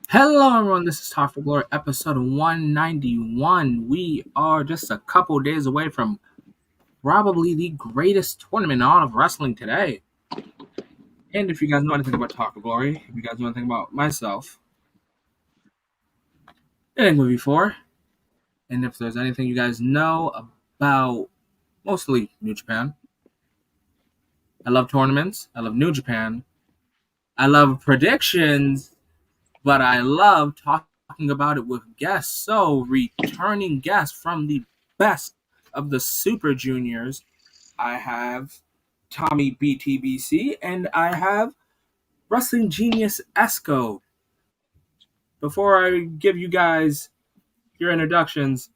Hello, everyone. This is Talk for Glory, episode 191. We are just a couple days away from probably the greatest tournament in all of wrestling today. And if you guys know anything about Talk for Glory, if you guys know anything about myself, and movie 4, and if there's anything you guys know about mostly New Japan, I love tournaments, I love New Japan, I love predictions, but I love talking about it with guests. So, returning guests from the best of the Super Juniors, I have Tommy BTBC and I have Wrestling Genius Esco. Before I give you guys your introductions,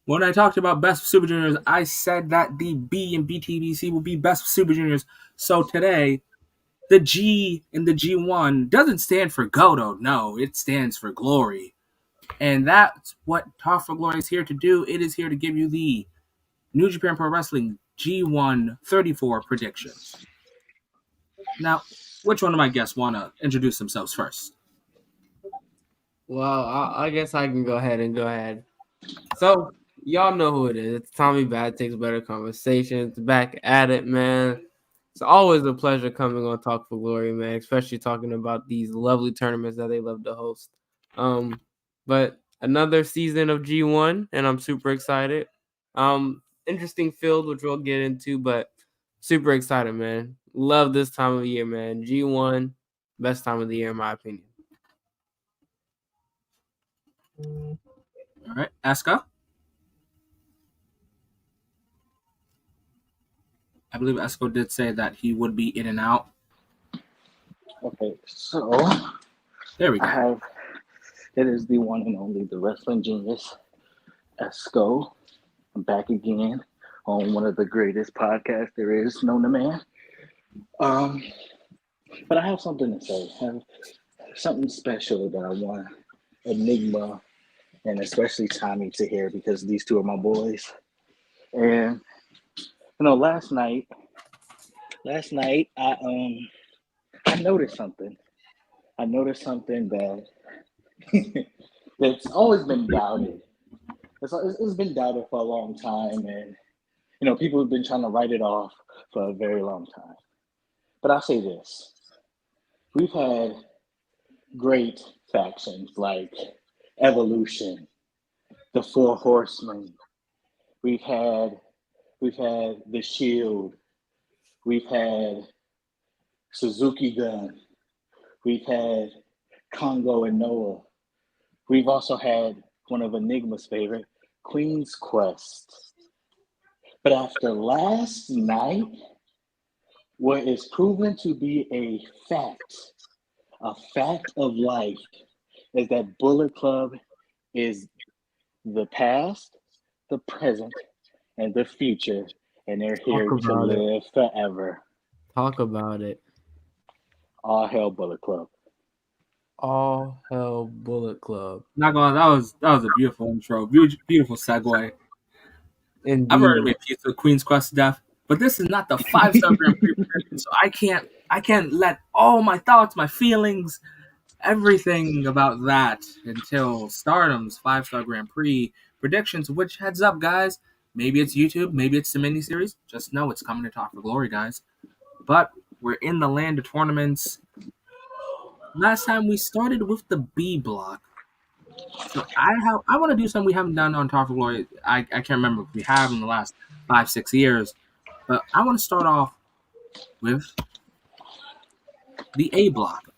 when I talked about Best of Super Juniors, I said that the B in BTBC will be Best of Super Juniors. So today, the G in the G1 doesn't stand for Goto. No, it stands for Glory. And that's what Talk for Glory is here to do. It is here to give you the New Japan Pro Wrestling G1 34 predictions. Now, which one of my guests want to introduce themselves first? Well, I guess I can go ahead. So, y'all know who it is. It's Tommy Bad Takes Better Conversations. Back at it, man. It's always a pleasure coming on Talk for Glory, man, especially talking about these lovely tournaments that they love to host. But another season of G1, and I'm super excited. Interesting field, which we'll get into, but super excited, man. Love this time of year, man. G1, best time of the year, in my opinion. All right, Asuka. I believe Esco did say that he would be in and out. Okay, so There we go. it is the one and only the wrestling genius, Esco. I'm back again on one of the greatest podcasts there is, known to man. But I have something to say. I have something special that I want Enigma and especially Tommy to hear because these two are my boys. And last night I noticed something. I noticed something that that's always been doubted. It's been doubted for a long time, and people have been trying to write it off for a very long time. But I'll say this: we've had great factions like Evolution, the Four Horsemen. We've had the Shield. We've had Suzuki Gun. We've had Congo and Noah. We've also had one of Enigma's favorite, Queen's Quest. But after last night, what is proven to be a fact of life, is that Bullet Club is the past, the present, and the future, and they're here to live forever. Talk about it. All hell Bullet Club. All hell Bullet Club. Not gonna. That was a beautiful intro. Beautiful segue. Indeed. I've already made peace with Queen's Quest to death, but this is not the 5-star Grand Prix prediction, so I can't let all my thoughts, my feelings, everything about that until Stardom's 5-star Grand Prix predictions. Which, heads up, guys, maybe it's YouTube, maybe it's the miniseries. Just know it's coming to Talk for Glory, guys. But we're in the land of tournaments. Last time we started with the B block. So I want to do something we haven't done on Talk for Glory. I can't remember if we have in the last 5-6 years, but I want to start off with the A block.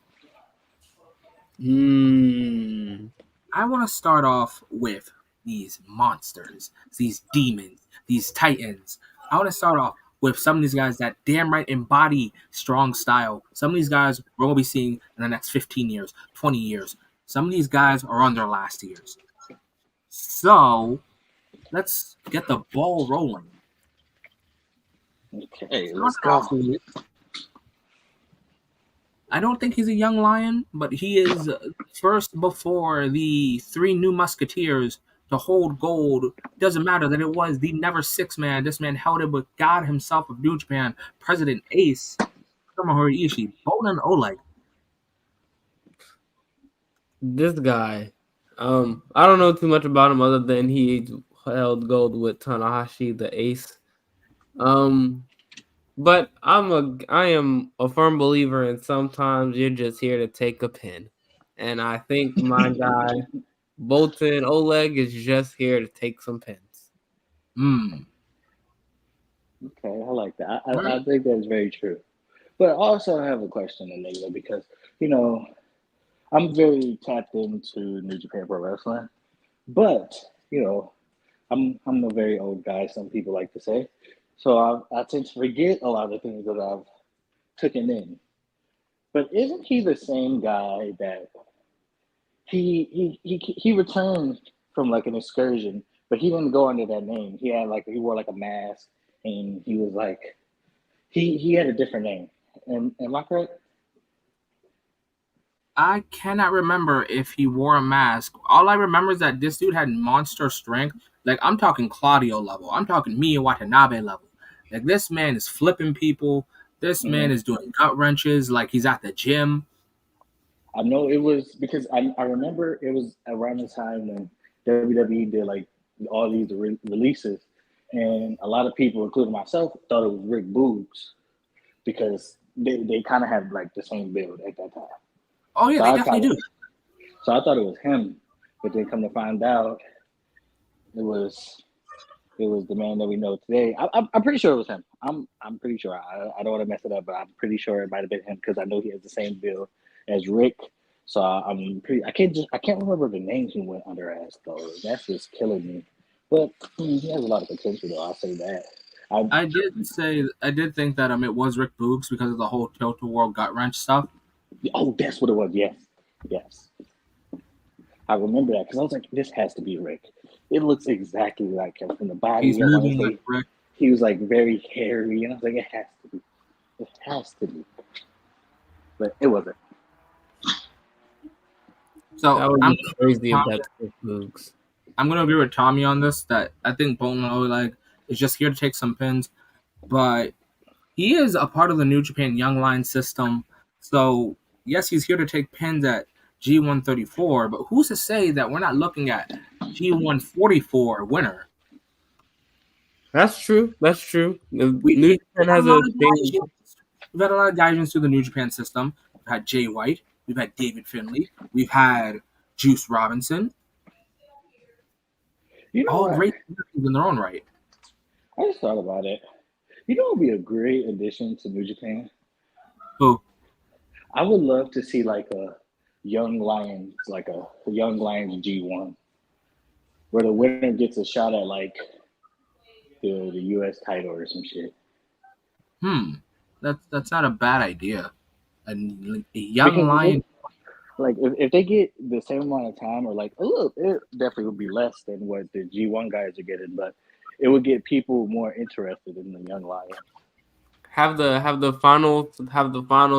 I want to start off with these monsters, these demons, these titans. I want to start off with some of these guys that damn right embody strong style. Some of these guys we're going to be seeing in the next 15 years, 20 years. Some of these guys are on their last years. So, let's get the ball rolling. Okay, let's go. I don't think he's a young lion, but he is first before the 3 new musketeers to hold gold. Doesn't matter that it was the never 6 man. This man held it with God himself of New Japan, President Ace. Tomohiro Ishii, Bolin Oleg. This guy, I don't know too much about him other than he held gold with Tanahashi, the ace. But I am a firm believer in sometimes you're just here to take a pin. And I think my guy, Bolton Oleg, is just here to take some pins. Okay, I like that. Right. I think that's very true. But also, I have a question, Anita, because you know I'm very tapped into New Japan Pro Wrestling, but you know I'm a very old guy. Some people like to say, so I tend to forget a lot of things that I've taken in. But isn't he the same guy that he returned from like an excursion, but he didn't go under that name. He had like he wore like a mask, and he was like he had a different name. Am I correct? I cannot remember if he wore a mask. All I remember is that this dude had monster strength. Like, I'm talking Claudio level. I'm talking Miya Watanabe level. Like, this man is flipping people. This man Mm-hmm. is doing gut wrenches like he's at the gym. I know it was because I remember it was around the time when WWE did like all these releases, and a lot of people, including myself, thought it was Rick Boogs because they kind of had like the same build at that time. Oh, yeah, So they I definitely thought do. so I thought it was him, but then come to find out it was it was the man that we know today. I'm pretty sure it was him. I'm pretty sure. I don't want to mess it up, but I'm pretty sure it might have been him because I know he has the same build as Rick. So I'm pretty. I can't remember the name he went under as though. That's just killing me. But he has a lot of potential, though. I'll say that. I I did think that it was Rick Boogs because of the whole Total World gut wrench stuff. oh, that's what it was. Yes, yes. I remember that because I was like, this has to be Rick. It looks exactly like him from the He's body. I want to moving like say Rick. he was like very hairy, and I was like, it has to be. It has to be. But it wasn't. So That would I'm be crazy if that's Rick Boogs. I'm gonna agree with Tommy on this. That I think Bolin Oleg is just here to take some pins, but he is a part of the New Japan Young Line system. So yes, he's here to take pins at G134, but who's to say that we're not looking at G144 winner? That's true. That's true. We, New we've Japan had a has lot a of thing. guys. We've had a lot of guys into the New Japan system. We've had Jay White. We've had David Finlay. We've had Juice Robinson. You know All what? great in their own right. I just thought about it. You know what would be a great addition to New Japan? Who? I would love to see like a young Lions G1, where the winner gets a shot at like the US title or some shit. That's not a bad idea. A young Because lion. like if they get the same amount of time or like a little, it definitely would be less than what the G1 guys are getting, but it would get people more interested in the young Lions. Have the finals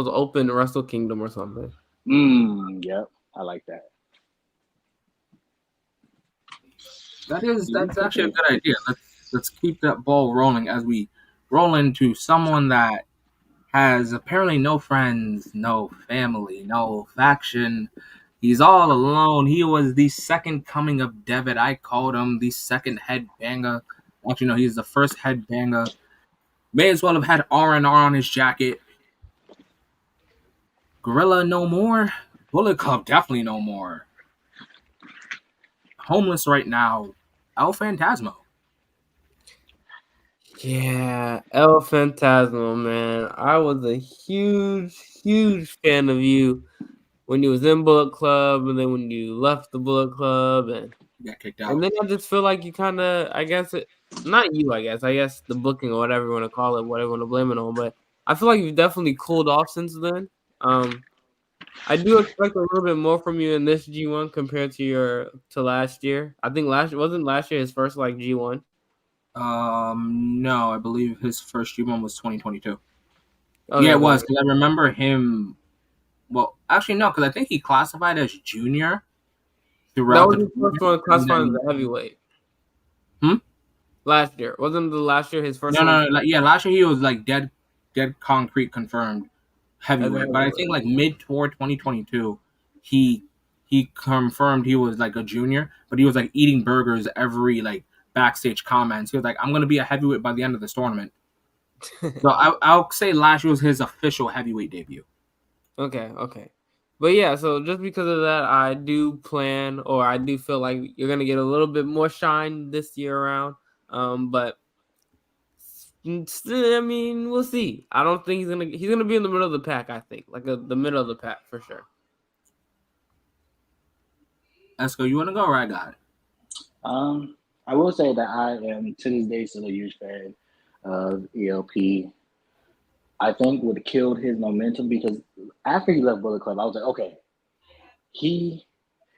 open Wrestle Kingdom or something. Yep, I like that. That's actually a good idea. Let's keep that ball rolling as we roll into someone that has apparently no friends, no family, no faction. He's all alone. He was the second coming of Devitt. I called him the second headbanger. Actually, no, he's the first headbanger. May as well have had R&R on his jacket. Gorilla no more. Bullet Club definitely no more. Homeless right now. El Phantasmo. Yeah, El Phantasmo, man. I was a huge fan of you when you was in Bullet Club, and then when you left the Bullet Club, and He got kicked out. then I just feel like you kind of, I guess not you, I guess the booking or whatever you want to call it, whatever you want to blame it on, but I feel like you've definitely cooled off since then. I do expect a little bit more from you in this G1 compared to last year. I think last year his first like G1. No, I believe his first G1 was 2022. Okay, Yeah, it okay. was because I remember him. Well, actually, no, because I think he classified as junior That throughout was the his first tournament, one and classified as then a heavyweight. hmm? Last year. Wasn't the last year his first No, one? yeah, last year he was like dead concrete confirmed heavyweight, but I think like mid tour 2022, he confirmed he was like a junior, but he was like eating burgers every like backstage comments. He was like, "I'm gonna be a heavyweight by the end of this tournament." So I'll say last year was his official heavyweight debut. Okay. But yeah, so just because of that, I do plan, or I do feel like you're gonna get a little bit more shine this year around. But still, I mean, we'll see. I don't think he's gonna be in the middle of the pack. I think like the middle of the pack for sure. Esco, you want to go or I got it? I will say that I am to this day still a huge fan of ELP. I think would have killed his momentum because after he left Bullet Club, I was like, okay,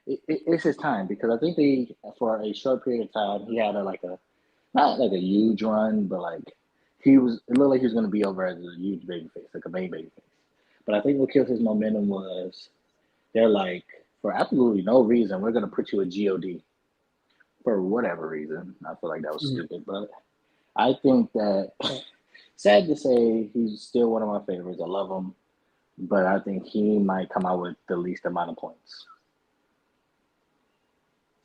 it's his time because I think for a short period of time he had like a not like a huge run, but like it looked like he was going to be over as a huge baby face, like a main baby face. But I think what killed his momentum was they're like, for absolutely no reason, we're going to put you a GOD for whatever reason. I feel like that was stupid, but I think that sad to say, he's still one of my favorites. I love him, but I think he might come out with the least amount of points.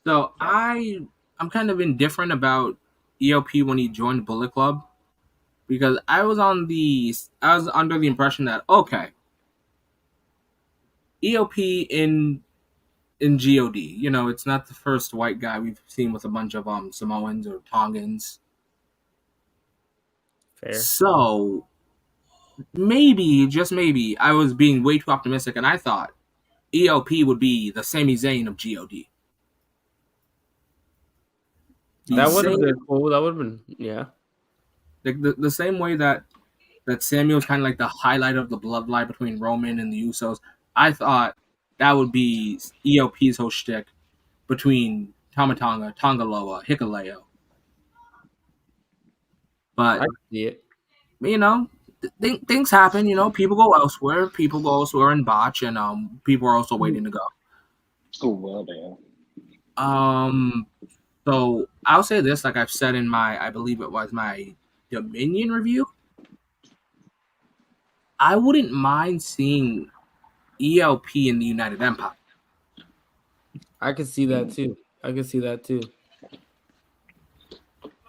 So I'm kind of indifferent about ELP when he joined Bullet Club because I was under the impression that okay, ELP in GOD, it's not the first white guy we've seen with a bunch of Samoans or Tongans. Fair. So maybe, just maybe, I was being way too optimistic, and I thought ELP would be the Sami Zayn of GOD. That would have been cool. That would have been, yeah. The same way that Samuel's kind of like the highlight of the bloodline between Roman and the Usos. I thought that would be ELP's whole shtick between Tamatonga, Tongaloa, Hikuleo. But I see it. Things happen. People go elsewhere. People go elsewhere and botch, and people are also waiting to go. Oh well, damn. So I'll say this, like I've said in I believe it was my Dominion review. I wouldn't mind seeing ELP in the United Empire. I can see that too.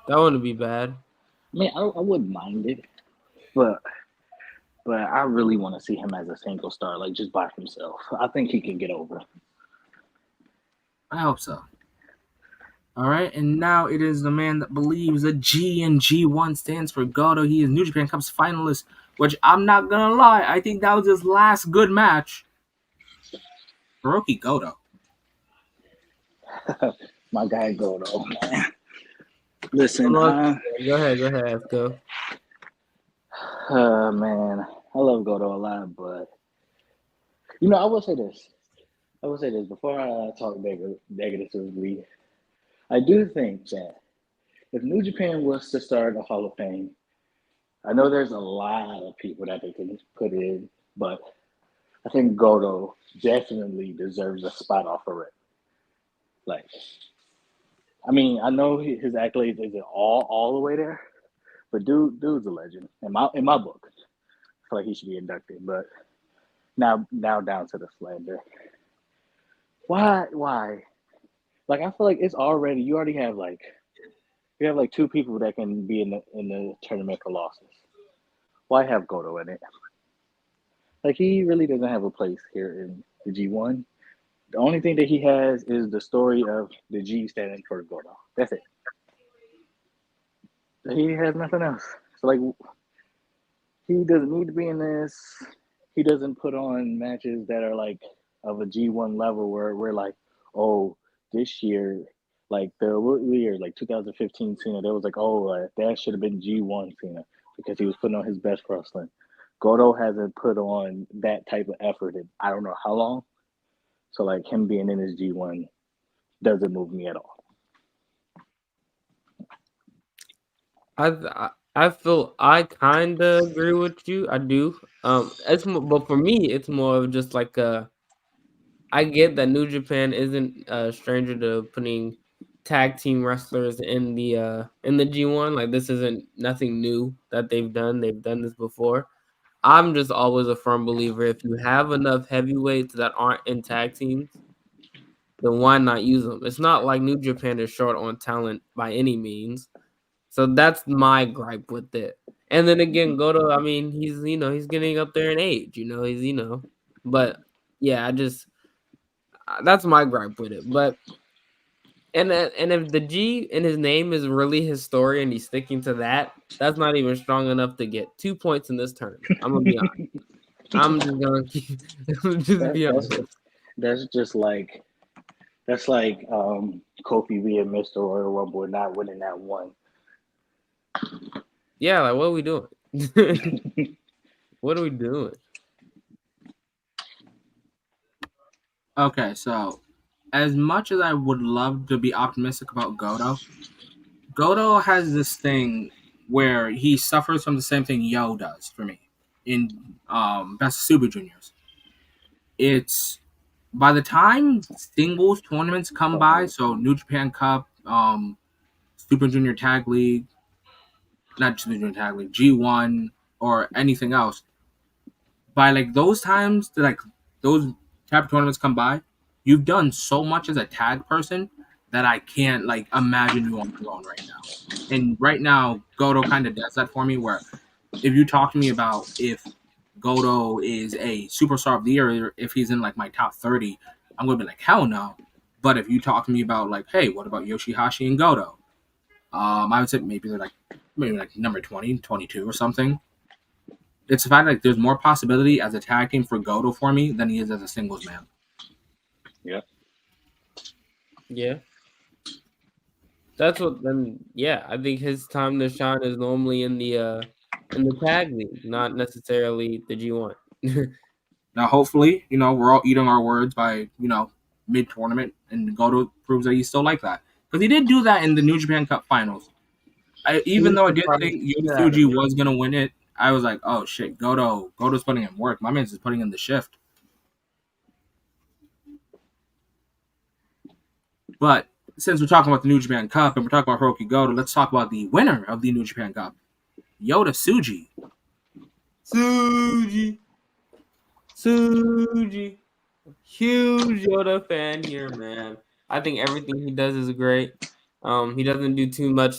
That wouldn't be bad. I mean, I wouldn't mind it, but I really want to see him as a single star, like just by himself. I think he can get over. I hope so. All right, and now it is the man that believes that G and G1 stands for Goto. He is New Japan Cup's finalist, which I'm not gonna lie, I think that was his last good match. Hiroki Goto. My guy Goto, man. Listen, go ahead, Esco. Man, I love Goto a lot, but I will say this. Before I talk negatively. I do think that if New Japan was to start a Hall of Fame, I know there's a lot of people that they can put in, but I think Goto definitely deserves a spot off of it. Like, I mean, I know his accolades isn't all the way there, but dude's a legend in my book. I feel like he should be inducted, but now down to the slander. Why? Like, I feel like you already have like two people that can be in the tournament for losses. Why have Goto in it? Like, he really doesn't have a place here in the G1. The only thing that he has is the story of the G standing for Goto. That's it. He has nothing else. So, like, he doesn't need to be in this. He doesn't put on matches that are like of a G1 level where we're like, oh, this year, like the year, like 2015 Cena, there was like, oh, that should have been G1 Cena because he was putting on his best wrestling. Goto hasn't put on that type of effort in I don't know how long. So like him being in his G1 doesn't move me at all. I feel I kind of agree with you. I do. But for me, it's more of just like I get that New Japan isn't a stranger to putting tag team wrestlers in the G1. Like, this isn't nothing new that they've done. They've done this before. I'm just always a firm believer. If you have enough heavyweights that aren't in tag teams, then why not use them? It's not like New Japan is short on talent by any means. So that's my gripe with it. And then again, Goto, I mean, he's getting up there in age, but yeah, that's my gripe with it. But and if the G in his name is really his story and he's sticking to that, that's not even strong enough to get 2 points in this tournament. I'm gonna be honest. I'm just gonna just be That's honest. that's just like Kofi being Mr. Royal Rumble and not winning that one. Yeah, like what are we doing? What are we doing? Okay, so as much as I would love to be optimistic about Goto has this thing where he suffers from the same thing Yo does for me in Best of Super Juniors. It's by the time singles tournaments come by, so New Japan Cup, Super Junior Tag League, not Super Junior Tag League, G1, or anything else, by like those times, like those type of tournaments come by, you've done so much as a tag person that I can't like imagine you on your own right now. And right now, Goto kind of does that for me. Where if you talk to me about if Goto is a superstar of the year, or if he's in like my top 30, I'm gonna be like hell no. But if you talk to me about like, hey, what about Yoshihashi and Goto? I would say maybe they're maybe like number 20, 22 or something. It's the fact that there's more possibility as a tag team for Goto for me than he is as a singles man. Yeah. Yeah. That's what then yeah, I think his time to shine is normally in the tag league, not necessarily the G1. Now, hopefully, we're all eating our words by, mid tournament, and Goto proves that he's still like that. Because he did do that in the New Japan Cup finals. Even though I did think Yoshitsuji was going to win it, I was like, oh shit, Goto's putting in work. My man's just putting in the shift. But since we're talking about the New Japan Cup and we're talking about Hiroki Goto, let's talk about the winner of the New Japan Cup, Yota Tsuji. Suji. Huge Yoda fan here, man. I think everything he does is great. He doesn't do too much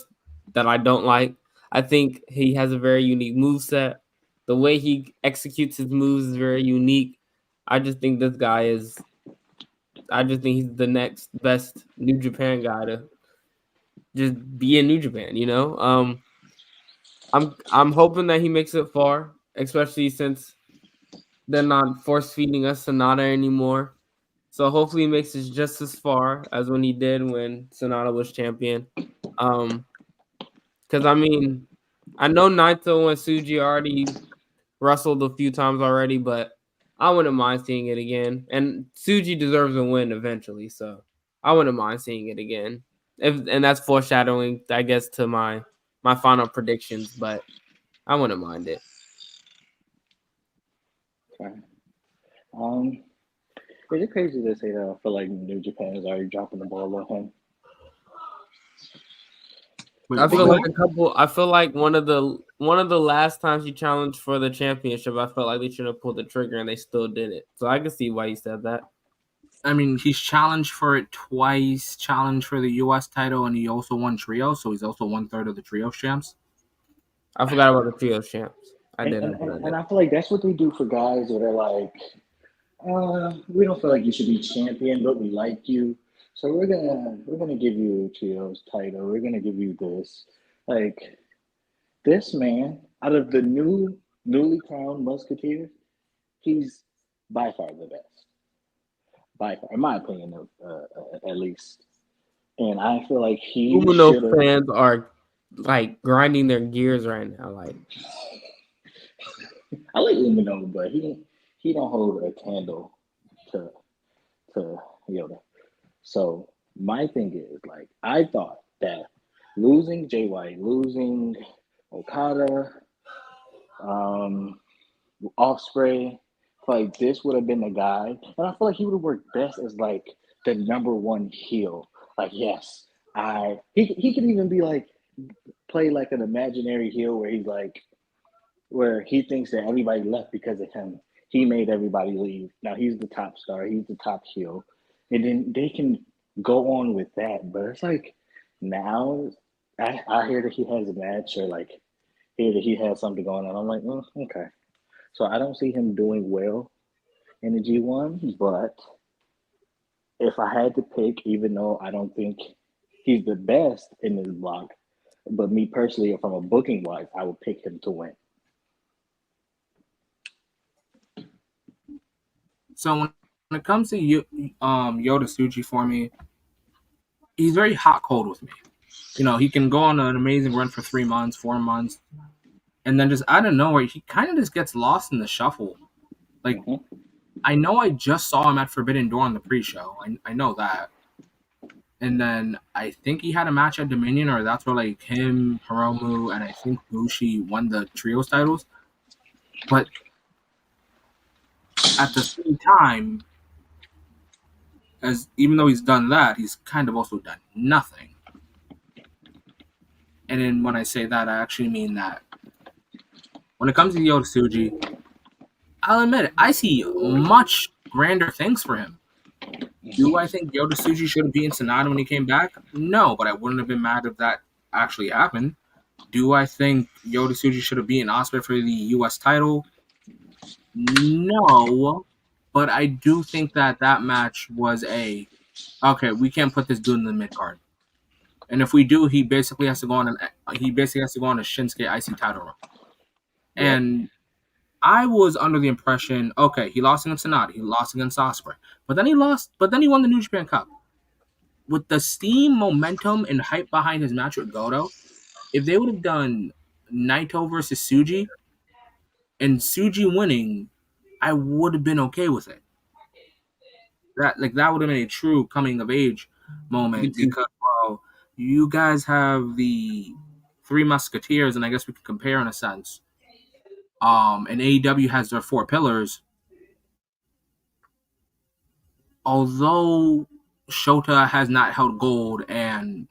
that I don't like. I think he has a very unique move set. The way he executes his moves is very unique. I just think he's the next best New Japan guy to just be in New Japan, I'm hoping that he makes it far, especially since they're not force feeding us Sonata anymore. So hopefully he makes it just as far as when he did when Sonata was champion. Because I mean, I know Naito and Tsuji already wrestled a few times already, but I wouldn't mind seeing it again. And Tsuji deserves a win eventually, so I wouldn't mind seeing it again. And that's foreshadowing, I guess, to my final predictions, but I wouldn't mind it. Okay. Is it crazy to say that I feel like New Japan is already dropping the ball on him? I feel like one of the last times he challenged for the championship, I felt like they should have pulled the trigger and they still did it. So I can see why you said that. I mean, he's challenged for it twice, challenged for the U.S. title, and he also won trio, so he's also 1/3 of the trio champs. I forgot about the trio champs. I didn't. And I feel like that's what they do for guys where they're like, we don't feel like you should be champion, but we like you. So we're gonna give you a trios title. We're gonna give you this. Like this man, out of the newly crowned Musketeers, he's by far the best. By far, in my opinion, at least. And I feel like he Umino fans are like grinding their gears right now. Like I like Umino, but he don't hold a candle to Yoda. So my thing is like I thought that losing Jay White, losing Okada, Ospreay, like this would have been the guy, and I feel like he would have worked best as like the number one heel. Like yes, he could even be like play like an imaginary heel where he's like where he thinks that everybody left because of him. He made everybody leave. Now he's the top star. He's the top heel, and then they can go on with that. But it's like now I hear that he has a match or like hear that he has something going on. I'm like, oh, okay. So I don't see him doing well in the G1, but if I had to pick, even though I don't think he's the best in this block, but me personally, from a booking wise, I would pick him to win. So when it comes to Yota Tsuji for me, he's very hot cold with me. You know, he can go on an amazing run for 3 months, 4 months, and then just out of nowhere, he kind of just gets lost in the shuffle. Like, I know I just saw him at Forbidden Door on the pre-show. I know that. And then I think he had a match at Dominion, or that's where like him, Hiromu, and I think Bushi won the trios titles. But at the same time, as even though he's done that, he's kind of also done nothing. And then when I say that, I actually mean that when it comes to Yota Tsuji, I'll admit it, I see much grander things for him. Do I think Yota Tsuji should have beaten Sonata when he came back? No, but I wouldn't have been mad if that actually happened. Do I think Yota Tsuji should have beaten Ospreay for the U.S. title? No, but I do think that match was okay. We can't put this dude in the mid card, and if we do, he basically has to go on a Shinsuke IC title run. Yeah. And I was under the impression, okay, he lost against Sonata, he lost against Ospreay, but then he won the New Japan Cup. With the steam, momentum, and hype behind his match with Goto, if they would have done Naito versus Tsuji, and Tsuji winning, I would have been okay with it. That would have been a true coming of age moment because you guys have the Three Musketeers, and I guess we can compare in a sense. And AEW has their 4 pillars. Although Shota has not held gold, and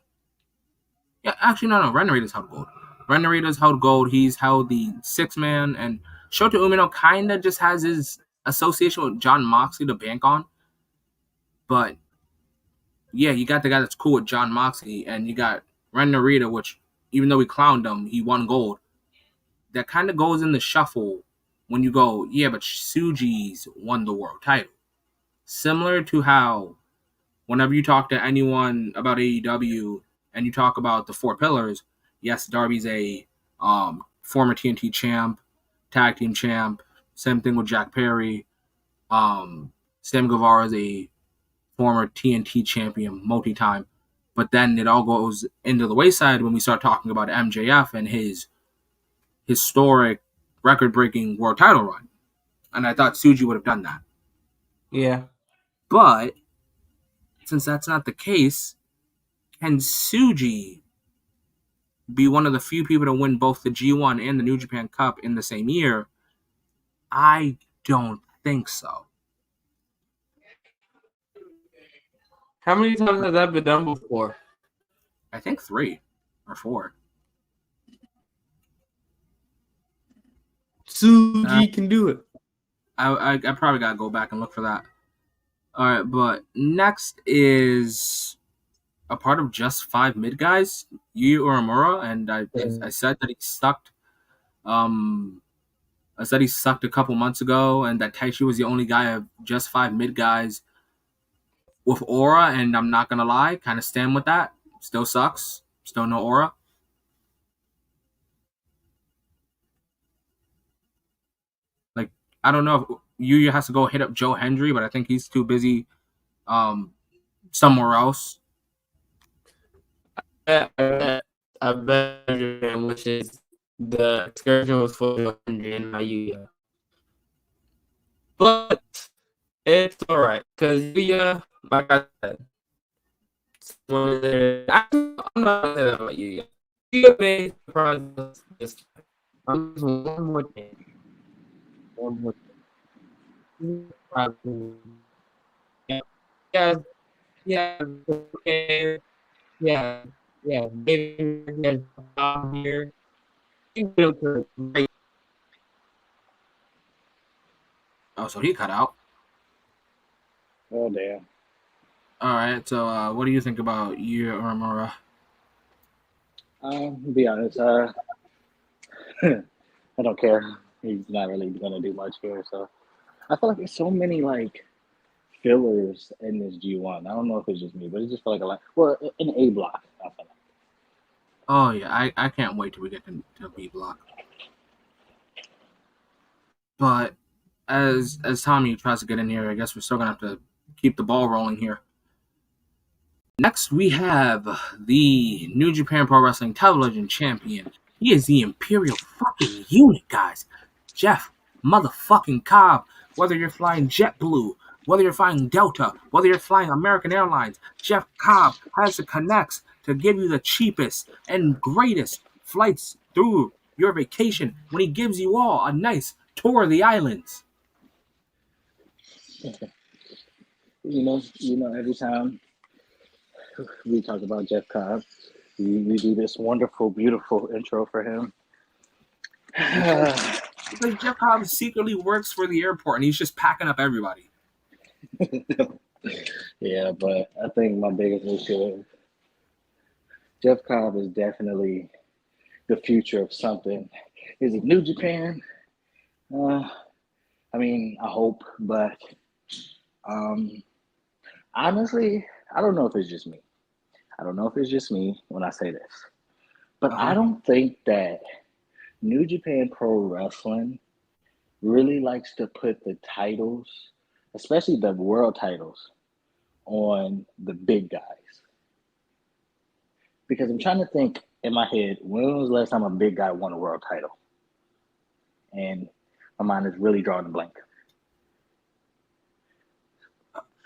actually no, Ren Narita's held gold. Ren Narita's held gold. He's held the 6-man, and Shota Umino kind of just has his association with John Moxley to bank on. But yeah, you got the guy that's cool with John Moxley, and you got Ren Narita, which even though we clowned him, he won gold. That kind of goes in the shuffle when you go, yeah, but Tsuji's won the world title. Similar to how whenever you talk to anyone about AEW and you talk about the 4 pillars, yes, Darby's a former TNT champ, tag team champ. Same thing with Jack Perry. Sam Guevara's a former TNT champion multi-time. But then it all goes into the wayside when we start talking about MJF and his historic record-breaking world title run. And I thought Tsuji would have done that. Yeah. But since that's not the case, can Tsuji be one of the few people to win both the G1 and the New Japan Cup in the same year? I don't think so. How many times has that been done before? I think 3 or 4. Tsuji can do it. I probably gotta go back and look for that. All right, but next is a part of just 5 mid guys, Yu Uemura, and I said that he sucked. I said he sucked a couple months ago, and that Taichi was the only guy of just 5 mid guys with aura, and I'm not gonna lie, kind of stand with that. Still sucks. Still no aura. Like, I don't know if Yuya has to go hit up Joe Hendry, but I think he's too busy somewhere else. I bet which is the excursion was for Joe Hendry and not Yuya. But it's alright, because Yuya, like I said, I'm not saying that about Yuya. Yuya may surprise us this time. I'm just one more thing. Yeah. Maybe here. He built a great Oh, so he cut out. Oh damn. All right. So, what do you think about Uemura? To be honest, I don't care. He's not really gonna do much here. So I feel like there's so many like fillers in this G1. I don't know if it's just me, but it just feel like a lot. Well, in A block, I feel like. Oh yeah, I can't wait till we get to B block. But as Tommy tries to get in here, I guess we're still gonna have to keep the ball rolling here. Next, we have the New Japan Pro Wrestling Television Champion. He is the Imperial fucking unit, guys. Jeff motherfucking Cobb. Whether you're flying JetBlue, whether you're flying Delta, whether you're flying American Airlines, Jeff Cobb has the connects to give you the cheapest and greatest flights through your vacation when he gives you all a nice tour of the islands. Every time we talk about Jeff Cobb, we do this wonderful, beautiful intro for him. Because Jeff Cobb secretly works for the airport and he's just packing up everybody. Yeah, but I think my biggest issue is Jeff Cobb is definitely the future of something. Is it New Japan? I mean, I hope, but honestly, I don't know if it's just me. I don't know if it's just me when I say this, but I don't think that New Japan Pro Wrestling really likes to put the titles, especially the world titles, on the big guys. Because I'm trying to think in my head, when was the last time a big guy won a world title? And my mind is really drawing a blank.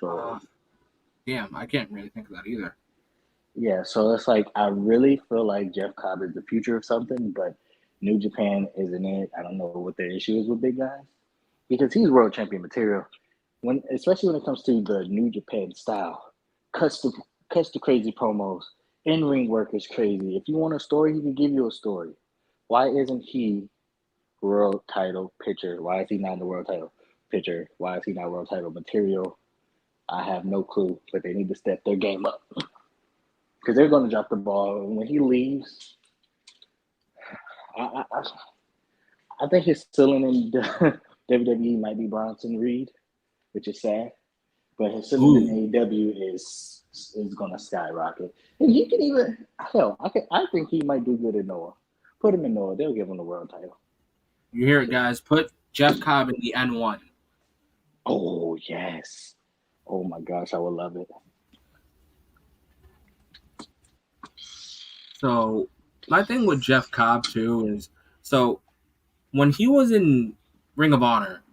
So, damn, I can't really think of that either. yeah, so it's like I really feel like Jeff Cobb is the future of something, but New Japan isn't it. I don't know what their issue is with big guys because he's world champion material. Especially when it comes to the New Japan style, cuts the crazy promos, in ring work is crazy. If you want a story, he can give you a story. Why isn't he world title picture? Why is he not in the world title picture? Why is he not world title material? I have no clue, but they need to step their game up because they're going to drop the ball. And when he leaves, I think his ceiling in WWE might be Bronson Reed, which is sad. But his ceiling in AEW is going to skyrocket. And he can even I think he might do good in Noah. Put him in Noah, they'll give him the world title. You hear it, guys. Put Jeff Cobb in the N1. Oh yes. Oh my gosh, I would love it. So my thing with Jeff Cobb too is when he was in Ring of Honor,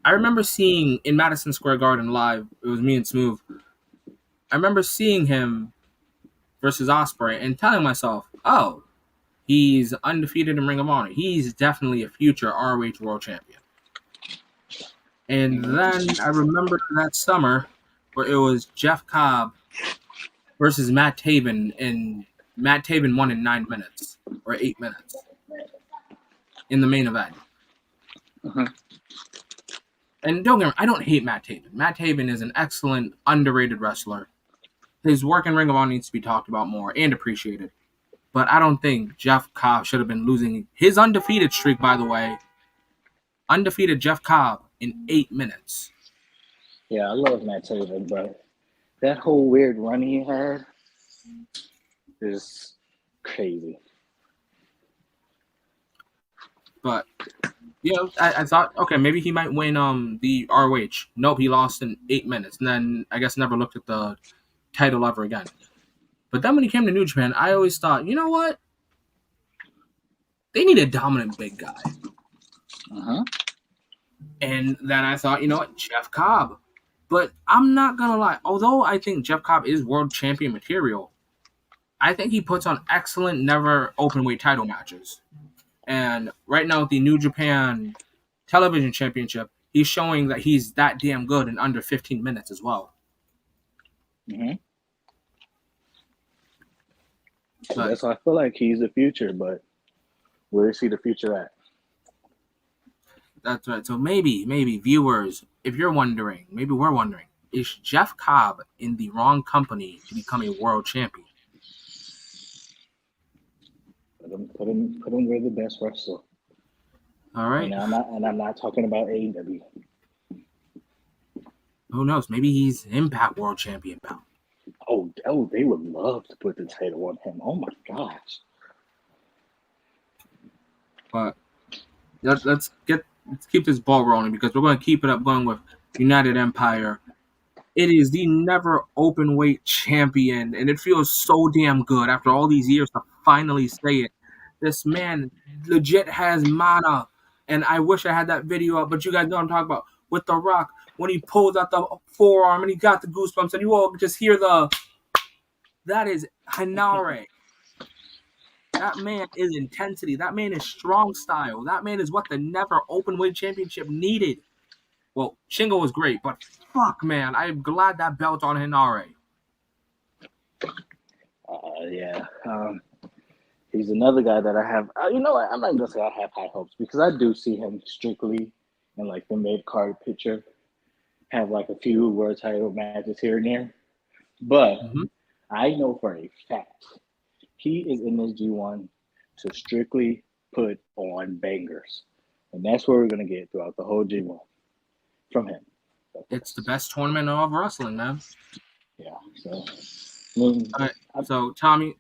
I remember seeing in Madison Square Garden live. It was me and Smooth. I remember seeing him versus Ospreay and telling myself, "Oh, he's undefeated in Ring of Honor. He's definitely a future ROH World Champion." And then I remember that summer where it was Jeff Cobb versus Matt Taven, and Matt Taven won in 9 minutes or 8 minutes in the main event. And don't get me wrong, I don't hate Matt Taven. Matt Taven is an excellent, underrated wrestler. His work in Ring of Honor needs to be talked about more and appreciated. But I don't think Jeff Cobb should have been losing his undefeated streak, by the way. Undefeated Jeff Cobb in 8 minutes. Yeah, I love Matt Taven, but that whole weird run he had is crazy. But I thought, okay, maybe he might win the ROH. Nope, he lost in 8 minutes. And then I guess never looked at the title ever again. But then when he came to New Japan, I always thought, you know what? They need a dominant big guy. And then I thought, you know what? Jeff Cobb. But I'm not going to lie. Although I think Jeff Cobb is world champion material, I think he puts on excellent, never open weight title matches. And right now with the New Japan Television Championship, he's showing that he's that damn good in under 15 minutes as well. So that's why I feel like he's the future, but where is he the future at? That's right. So maybe viewers, if you're wondering, maybe we're wondering, is Jeff Cobb in the wrong company to become a world champion? Put him where the best wrestler. All right. And I'm not talking about AEW. Who knows? Maybe he's Impact World Champion, pal. Oh, they would love to put the title on him. Oh my gosh. But let's keep this ball rolling because we're going to keep it up going with United Empire. It is the never open weight champion, and it feels so damn good after all these years to finally say it. This man legit has mana, and I wish I had that video up, but you guys know what I'm talking about. With The Rock, when he pulls out the forearm and he got the goosebumps, and you all just hear that is Hinare. That man is intensity. That man is strong style. That man is what the never open weight championship needed. Well, Shingo was great, but fuck, man, I'm glad that belt's on Hinare. Yeah. He's another guy that I have. You know what? I'm not gonna say I have high hopes because I do see him strictly in like the mid card picture, have like a few world title matches here and there. But I know for a fact he is in this G1 to strictly put on bangers, and that's what we're gonna get throughout the whole G1 from him. It's the best tournament of wrestling, man. Yeah. So, all right. So Tommy,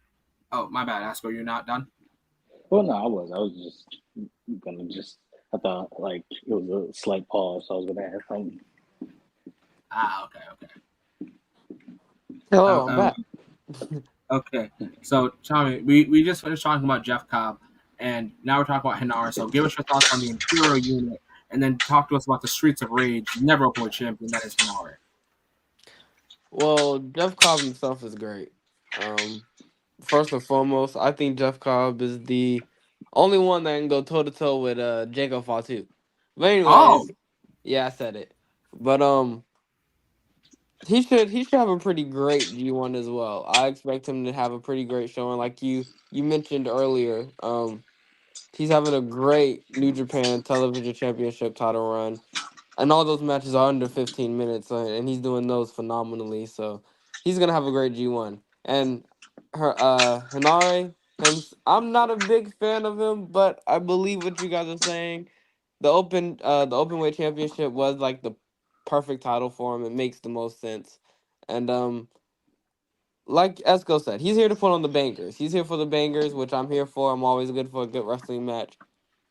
oh my bad, Esco, you're not done. Well, no, I was just gonna I thought like it was a slight pause, so I was gonna ask something. Okay. Hello, I'm back. Okay, so Tommy, we just finished talking about Jeff Cobb, and now we're talking about Hinare. So give us your thoughts on the Imperial unit, and then talk to us about the Streets of Rage, never open weight champion, that is Hinare. Well, Jeff Cobb himself is great. First and foremost, I think Jeff Cobb is the only one that can go toe to toe with Jacob Fatu. But anyways, yeah, I said it. But he should have a pretty great G1 as well. I expect him to have a pretty great showing, like you mentioned earlier. He's having a great New Japan Television Championship title run, and all those matches are under 15 minutes, and he's doing those phenomenally. So he's gonna have a great G1. And Hinare, I'm not a big fan of him, but I believe what you guys are saying. The open weight championship was like the perfect title for him. It makes the most sense. And like Esco said, he's here to put on the bangers. He's here for the bangers, which I'm here for. I'm always good for a good wrestling match.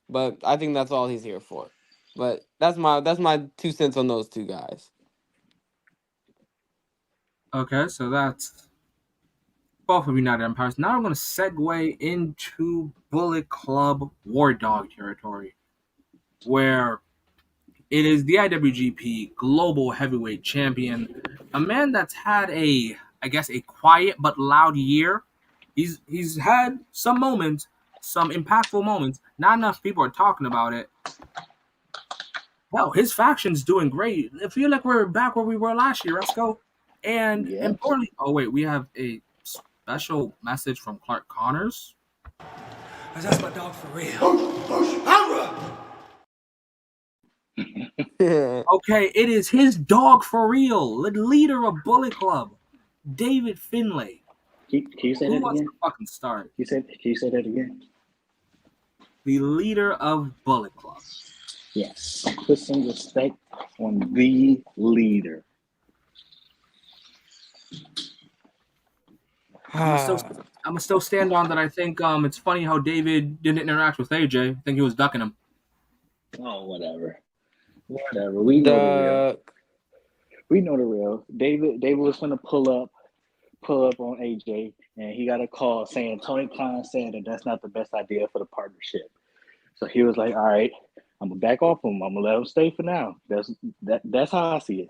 But I think that's all he's here for. But that's my 2 cents on those two guys. Okay, so that's both of United Empires. Now I'm going to segue into Bullet Club War Dog territory, where it is the IWGP Global Heavyweight Champion, a man that's had a quiet but loud year. He's had some moments, some impactful moments. Not enough people are talking about it. Hell, his faction's doing great. I feel like we're back where we were last year. Let's go. And importantly, we have a special message from Clark Connors. That's my dog for real. Okay, it is his dog for real, the leader of Bullet Club, David Finlay. Can you say that again? Who wants to fucking start? Can you say that again? The leader of Bullet Club. Yes. Put some respect on the leader. I'm gonna still stand on that. I think it's funny how David didn't interact with AJ. I think he was ducking him. Oh, whatever. We know the real. We know the real. David was gonna pull up on AJ, and he got a call saying Tony Khan said that that's not the best idea for the partnership. So he was like, "All right, I'm gonna back off him. I'm gonna let him stay for now." That's how I see it.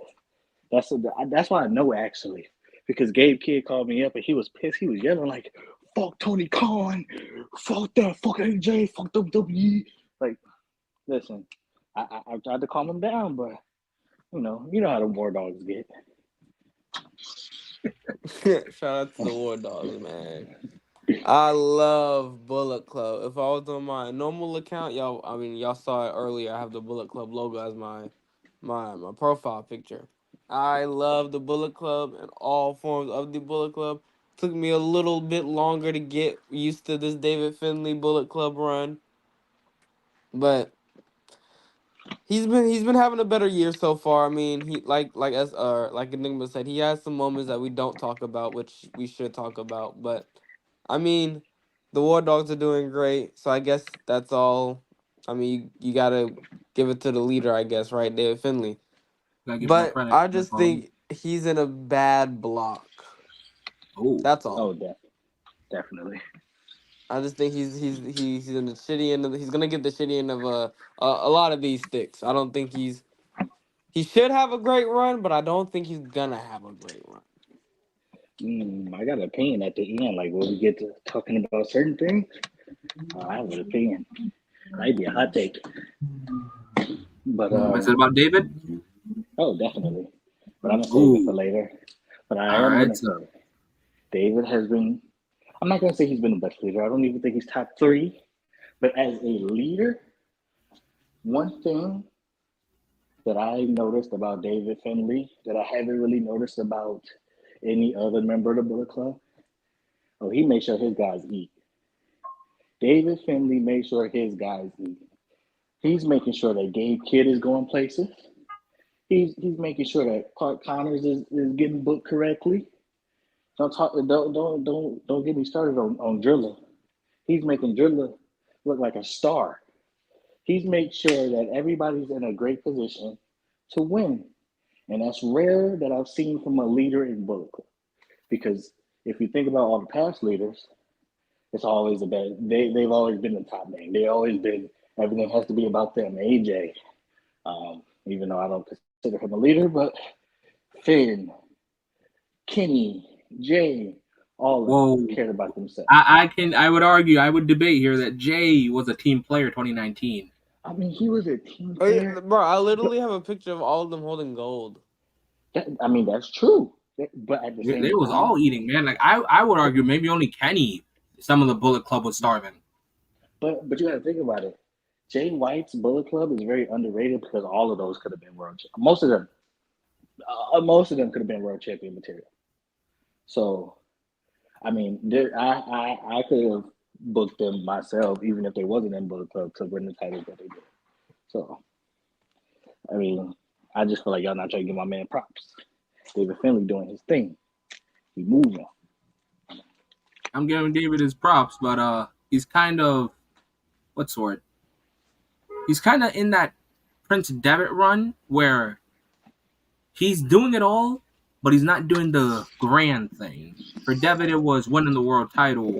That's why I know actually, because Gabe Kidd called me up and he was pissed. He was yelling like, "Fuck Tony Khan, fuck that, fuck AJ, fuck WWE." Like, listen, I tried to calm him down, but you know how the War Dogs get. Shout out to the War Dogs, man. I love Bullet Club. If I was on my normal account, y'all saw it earlier. I have the Bullet Club logo as my profile picture. I love the Bullet Club and all forms of the Bullet Club. Took me a little bit longer to get used to this David Finley Bullet Club run, but he's been having a better year so far. I mean, he like Enigma said, he has some moments that we don't talk about, which we should talk about. But I mean, the War Dogs are doing great, so I guess that's all. I mean, you gotta give it to the leader, I guess, right, David Finley. Gotta give him But credit. I just think he's in a bad block. Oh, That's all. Oh, definitely. I just think he's in the shitty end of he's gonna get the shitty end of a lot of these sticks. I don't think he should have a great run, but I don't think he's gonna have a great run. I got an opinion at the end. Like when we get to talking about certain things, I have an opinion. Might be a hot take, but is it about David? oh, definitely. But I'm gonna save it for Ooh, later. But I all am right. gonna So say David has been. I'm not gonna say he's been the best leader. I don't even think he's top 3. But as a leader, one thing that I noticed about David Finley that I haven't really noticed about any other member of the Bullet Club, oh, he made sure his guys eat. David Finley made sure his guys eat. He's making sure that Gabe Kidd is going places. He's making sure that Clark Connors is getting booked correctly. Don't get me started on Driller. He's making Driller look like a star. He's made sure that everybody's in a great position to win. And that's rare that I've seen from a leader in Bullet Club. Because if you think about all the past leaders, it's always the best. They've always been the top name. They always been everything has to be about them. AJ, even though I don't consider him a leader, but Finn, Kenny, Jay, all of whoa, them cared about themselves. I would argue, I would debate here that Jay was a team player 2019. I mean, he was a team Oh, yeah, player. bro, I literally have a picture of all of them holding gold. I mean, that's true. But at the They same was time, all eating, man. Like I would argue maybe only Kenny, some of the Bullet Club was starving. but you got to think about it. Jay White's Bullet Club is very underrated because all of those could have been most of them could have been world champion material. So, I mean, I could have booked them myself even if they wasn't in Bullet Club to win the titles that they did. So, I mean, I just feel like y'all not trying to give my man props. David Finley doing his thing. He moving. I'm giving David his props, but he's kind of what's the word? He's kind of in that Prince Devitt run where he's doing it all, but he's not doing the grand thing. For Devitt, it was winning the world title.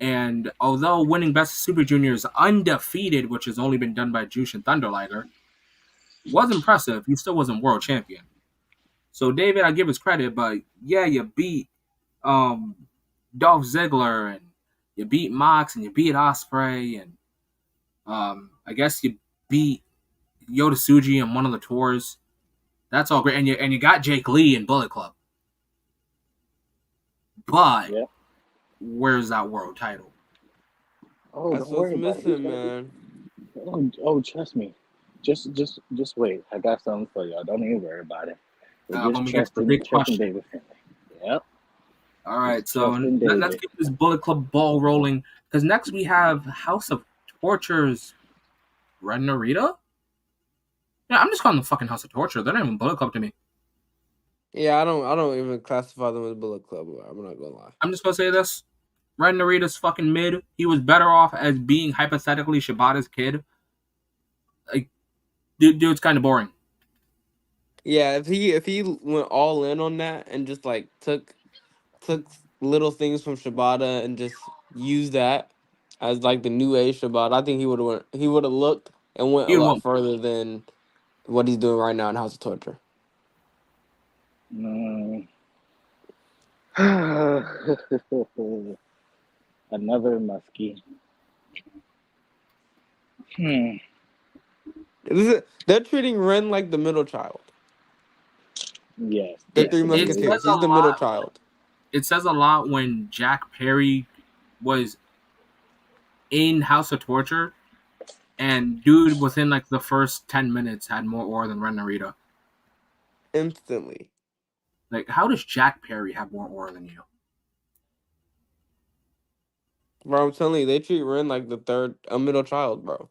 And although winning Best of Super Juniors undefeated, which has only been done by Jushin Thunder Liger, was impressive. He still wasn't world champion. So David, I give his credit, but yeah, you beat Dolph Ziggler and you beat Mox and you beat Ospreay and I guess you beat Yoda Tsuji on one of the tours. That's all great, and you got Jake Lee in Bullet Club. But yeah. Where's that world title? Oh, That's don't what's worry about it. missing, man. Oh, trust me. Just wait. I got something for y'all. Don't even worry about it. We're When just we get to the big trusting question. David Finley. Yep. All right, Just so trusting let's David. keep this Bullet Club ball rolling because next we have House of Torture's Red Narita. Yeah, I'm just calling them fucking House of Torture. They're not even Bullet Club to me. Yeah, I don't even classify them as Bullet Club. I'm not gonna lie. I'm just gonna say this: Red Narita's fucking mid. He was better off as being hypothetically Shibata's kid. Like, dude's kind of boring. Yeah, if he went all in on that and just like took little things from Shibata and just used that as like the new age Shibata, I think he would have looked and went a He lot won't. further than what he's doing right now in House of Torture. Another muskie. They're treating Ren like the middle child. Yes, The Three It definitely. Musketeers. says He's a the middle lot. child. it says a lot when Jack Perry was in House of Torture, and dude within like the first 10 minutes had more aura than Ren Narita. Instantly. Like, how does Jack Perry have more aura than you? Bro, I'm telling you, they treat Ren like a middle child, bro.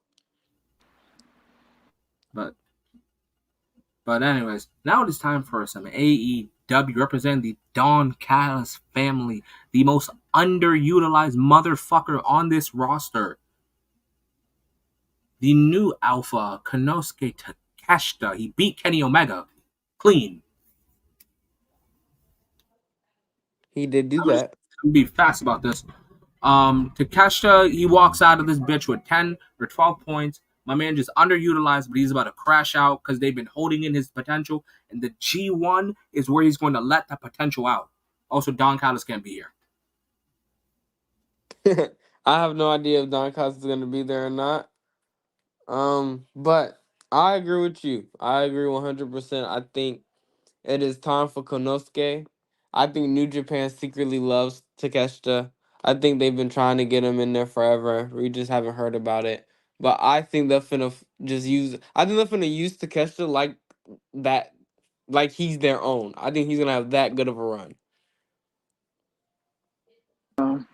But anyways, now it is time for some AEW representing the Don Callis family, the most underutilized motherfucker on this roster. The new Alpha, Konosuke Takeshita. He beat Kenny Omega clean. He did do that. Be fast about this. Takeshita, he walks out of this bitch with 10 or 12 points. My man just underutilized, but he's about to crash out because they've been holding in his potential. And the G1 is where he's going to let that potential out. Also, Don Callis can't be here. I have no idea if Don Costa is going to be there or not. But I agree with you. I agree 100%. I think it is time for Konosuke. I think New Japan secretly loves Takeshita. I think they've been trying to get him in there forever. We just haven't heard about it. But I think they're finna just use. I think they're finna use Takeshita like that, like he's their own. I think he's gonna have that good of a run. I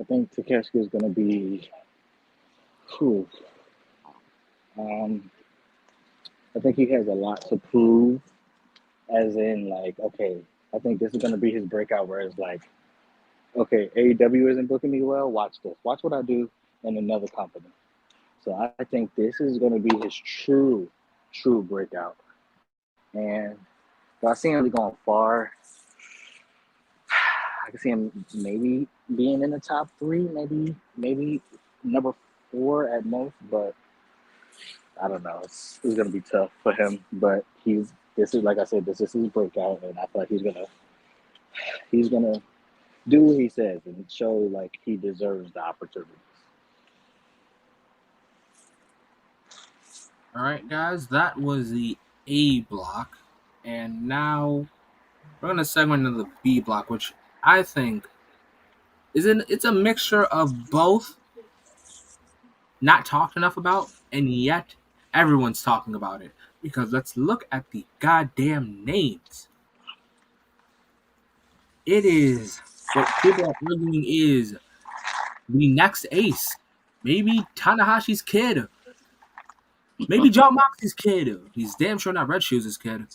think Takeshi is going to be. Whew, I think he has a lot to prove. As in, like, okay, I think this is going to be his breakout. Where it's like, okay, AEW isn't booking me well. Watch this. Watch what I do in another company. So I think this is going to be his true breakout. And I see him really going far. I can see him maybe being in the top 3, maybe number 4 at most. But I don't know. It's going to be tough for him. But this is like I said, this is his breakout, and I feel like he's gonna do what he says and show like he deserves the opportunity. All right, guys, that was the A block. And now we're going to segment into the B block, which I think it's a mixture of both not talked enough about, and yet everyone's talking about it. Because let's look at the goddamn names. It is what people are arguing is the next ace. Maybe Tanahashi's kid. Maybe John Moxley's kid. He's damn sure not Red Shoes' kid.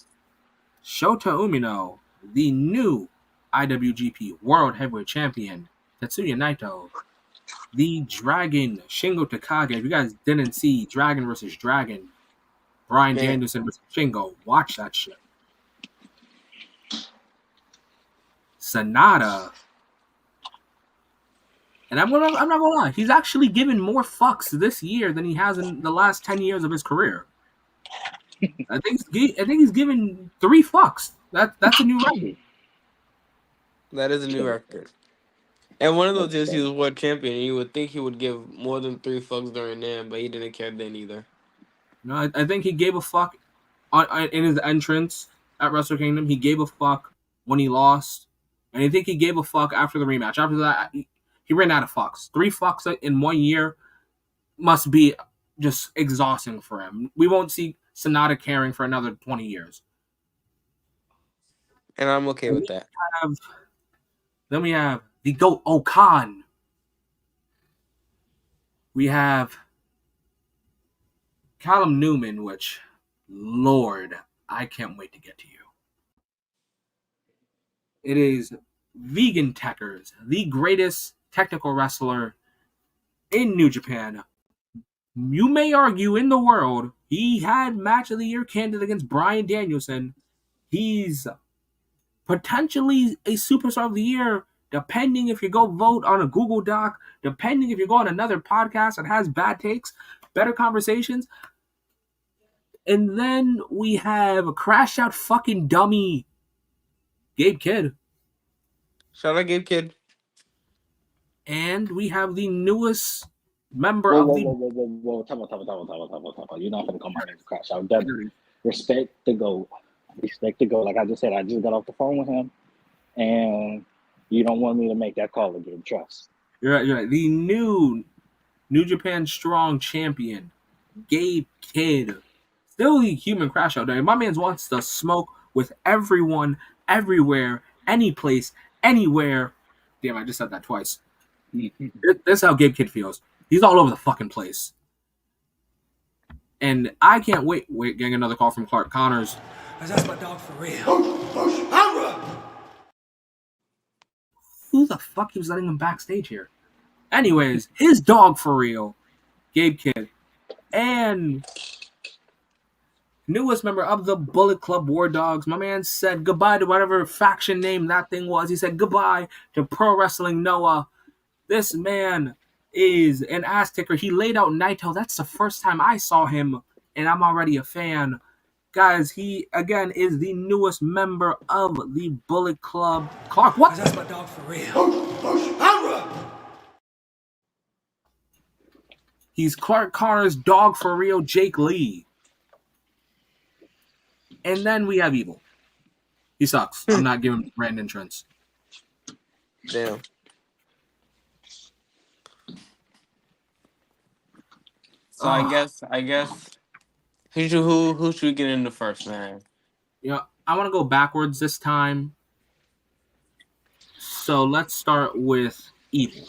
Shota Umino, the new IWGP World Heavyweight Champion. Tetsuya Naito, the Dragon Shingo Takagi. If you guys didn't see Dragon versus Dragon, Bryan Man. Danielson versus Shingo, watch that shit. Sonata. And I'm not gonna lie, he's actually given more fucks this year than he has in the last 10 years of his career. I think he's given 3 fucks. That's a new record. That is a new record. And one of those years he was world champion, and you would think he would give more than 3 fucks during then, but he didn't care then either. No, I think he gave a fuck in his entrance at Wrestle Kingdom. He gave a fuck when he lost, and I think he gave a fuck after the rematch. After that, he ran out of fucks. 3 fucks in 1 year must be just exhausting for him. We won't see Sonata caring for another 20 years. And I'm okay with that. Then we have the GOAT Okan. We have Callum Newman, which, Lord, I can't wait to get to you. It is Vegan Techers, the greatest technical wrestler in New Japan. You may argue in the world, he had match of the year candidate against Bryan Danielson. He's potentially a superstar of the year, depending if you go vote on a Google Doc, depending if you go on another podcast that has bad takes, better conversations. And then we have a crash out fucking dummy, Gabe Kidd. Shout out Gabe Kidd. And we have the newest member Whoa, of whoa, the... whoa, whoa, whoa, whoa, Time out. You're not going to come out and crash out. Definitely. Respect the GOAT. Respect the GOAT. Like I just said, I just got off the phone with him, and you don't want me to make that call again. Trust. You're right. You're right. The New Japan Strong Champion, Gabe Kidd, still the human crash out there. My man wants to smoke with everyone, everywhere, any place, anywhere. Damn, I just said that twice. This is how Gabe Kidd feels. He's all over the fucking place. And I can't wait getting another call from Clark Connors. That's my dog for real. Who the fuck was letting him backstage here? Anyways, his dog for real, Gabe Kidd, and newest member of the Bullet Club War Dogs. My man said goodbye to whatever faction name that thing was. He said goodbye to Pro Wrestling Noah. This man is an ass kicker. He laid out Naito. That's the first time I saw him, and I'm already a fan. Guys, he, again, is the newest member of the Bullet Club. Clark, what? That's my dog for real. He's Clark Connor's dog for real, Jake Lee. And then we have Evil. He sucks. I'm not giving him brand entrance. Damn. So I guess who should we get into first, man? I want to go backwards this time. So let's start with Evil.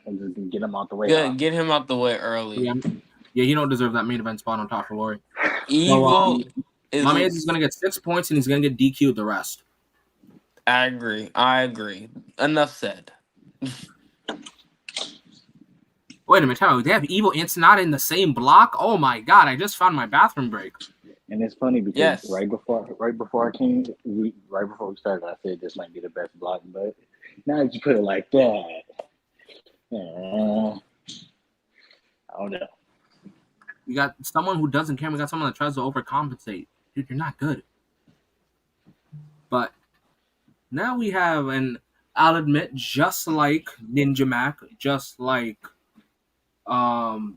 And get him out the way. Get him out the way early. Yeah, he don't deserve that main event spot on top for Lori. Evil my man's going to get 6 points and he's going to get DQ'd the rest. I agree. Enough said. Wait a minute, tell me, they have Evil and Sonata in the same block? Oh my god, I just found my bathroom break. And it's funny because right before we started, I said this might be the best block, but now that you put it like that, I don't know. We got someone who doesn't care. We got someone that tries to overcompensate. Dude, you're not good. But now we have, and I'll admit, just like Ninja Mac, just like Hayata,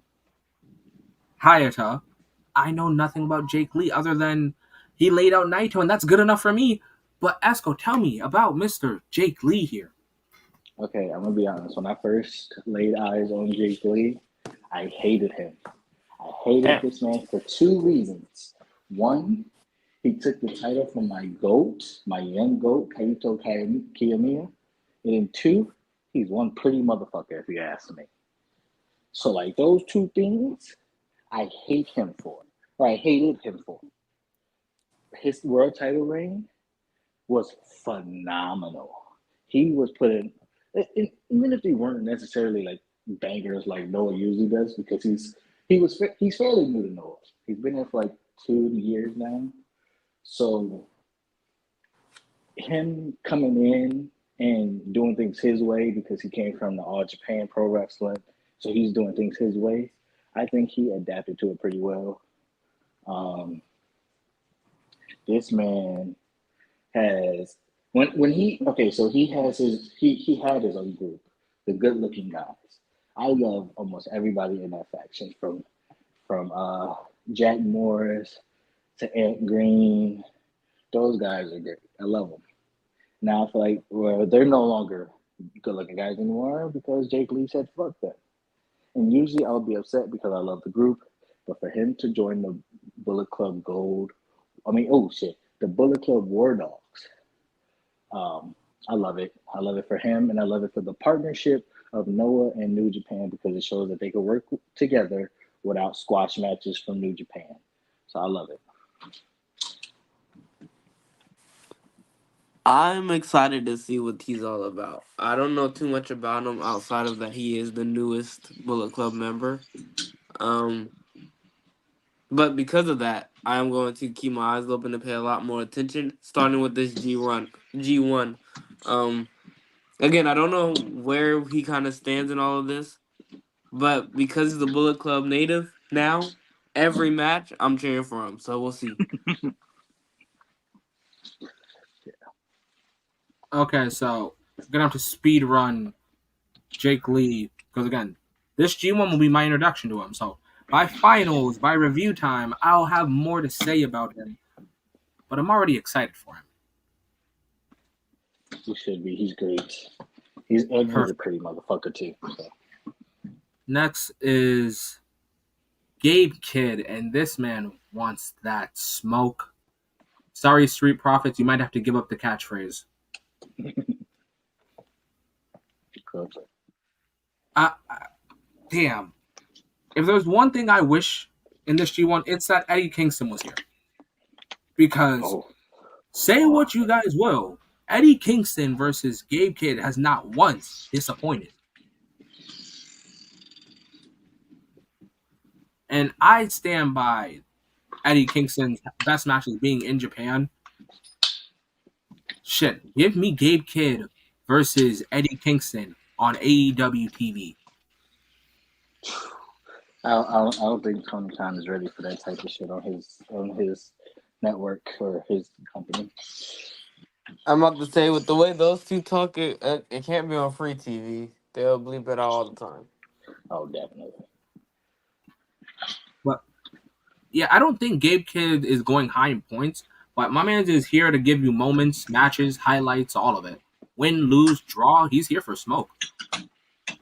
I know nothing about Jake Lee other than he laid out Naito, and that's good enough for me. But Esco, tell me about Mr. Jake Lee here. Okay, I'm gonna be honest. When I first laid eyes on Jake Lee, I hated him. I hated this man for 2 reasons. One, he took the title from my young GOAT, Kaito Kiyomiya. And then 2, he's one pretty motherfucker, if you ask me. So, like, those 2 things, I hate him for. Or I hated him for. His world title reign was phenomenal. He was putting, even if they weren't necessarily like bangers like Noah usually does, because he's fairly new to Noah. He's been there for like 2 years now. So him coming in and doing things his way because he came from the All Japan Pro Wrestling, so he's doing things his way. I think he adapted to it pretty well. This man has he had his own group, the good looking guys. I love almost everybody in that faction, from Jack Morris to Ant Green. Those guys are great. I love them. Now I feel like they're no longer good looking guys anymore because Jake Lee said fuck them. And usually I'll be upset because I love the group, but for him to join the Bullet Club the Bullet Club War Dogs, I love it. I love it for him, and I love it for the partnership of Noah and New Japan because it shows that they can work together without squash matches from New Japan. So I love it. I'm excited to see what he's all about. I don't know too much about him outside of that he is the newest Bullet Club member. But because of that, I am going to keep my eyes open and pay a lot more attention, starting with this G1. Again, I don't know where he kind of stands in all of this, but because he's a Bullet Club native now, every match I'm cheering for him. So we'll see. Okay, so I'm gonna have to speed run Jake Lee because again, this G1 will be my introduction to him. So by finals, by review time, I'll have more to say about him. but I'm already excited for him. He should be. He's great. He's a Perfect. pretty motherfucker too. So. Next is Gabe Kidd, and this man wants that smoke. Sorry, Street Profits, you might have to give up the catchphrase. Damn. If there's one thing I wish in this G1, it's that Eddie Kingston was here. Because say what you guys will, Eddie Kingston versus Gabe Kidd has not once disappointed. And I stand by Eddie Kingston's best matches being in Japan. Shit, give me Gabe Kidd versus Eddie Kingston on AEW TV. I don't think Tony Khan is ready for that type of shit on his network or his company. I'm about to say, with the way those two talk, it can't be on free TV. They'll bleep it out all the time. Oh, definitely. But yeah, I don't think Gabe Kidd is going high in points, but my man is here to give you moments, matches, highlights, all of it. Win, lose, draw, he's here for smoke.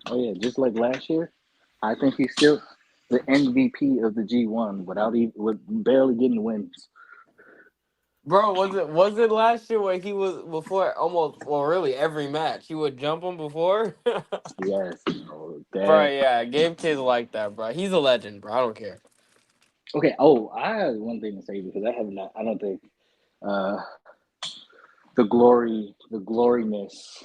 Oh yeah, just like last year, I think he's still the MVP of the G1 with barely getting wins. Bro, was it last year where he was before really every match he would jump him before? Yes. Bro, yeah, Gabe Kidd's like that, bro. He's a legend, bro. I don't care. Okay. Oh, I have one thing to say because I don't think the gloriness.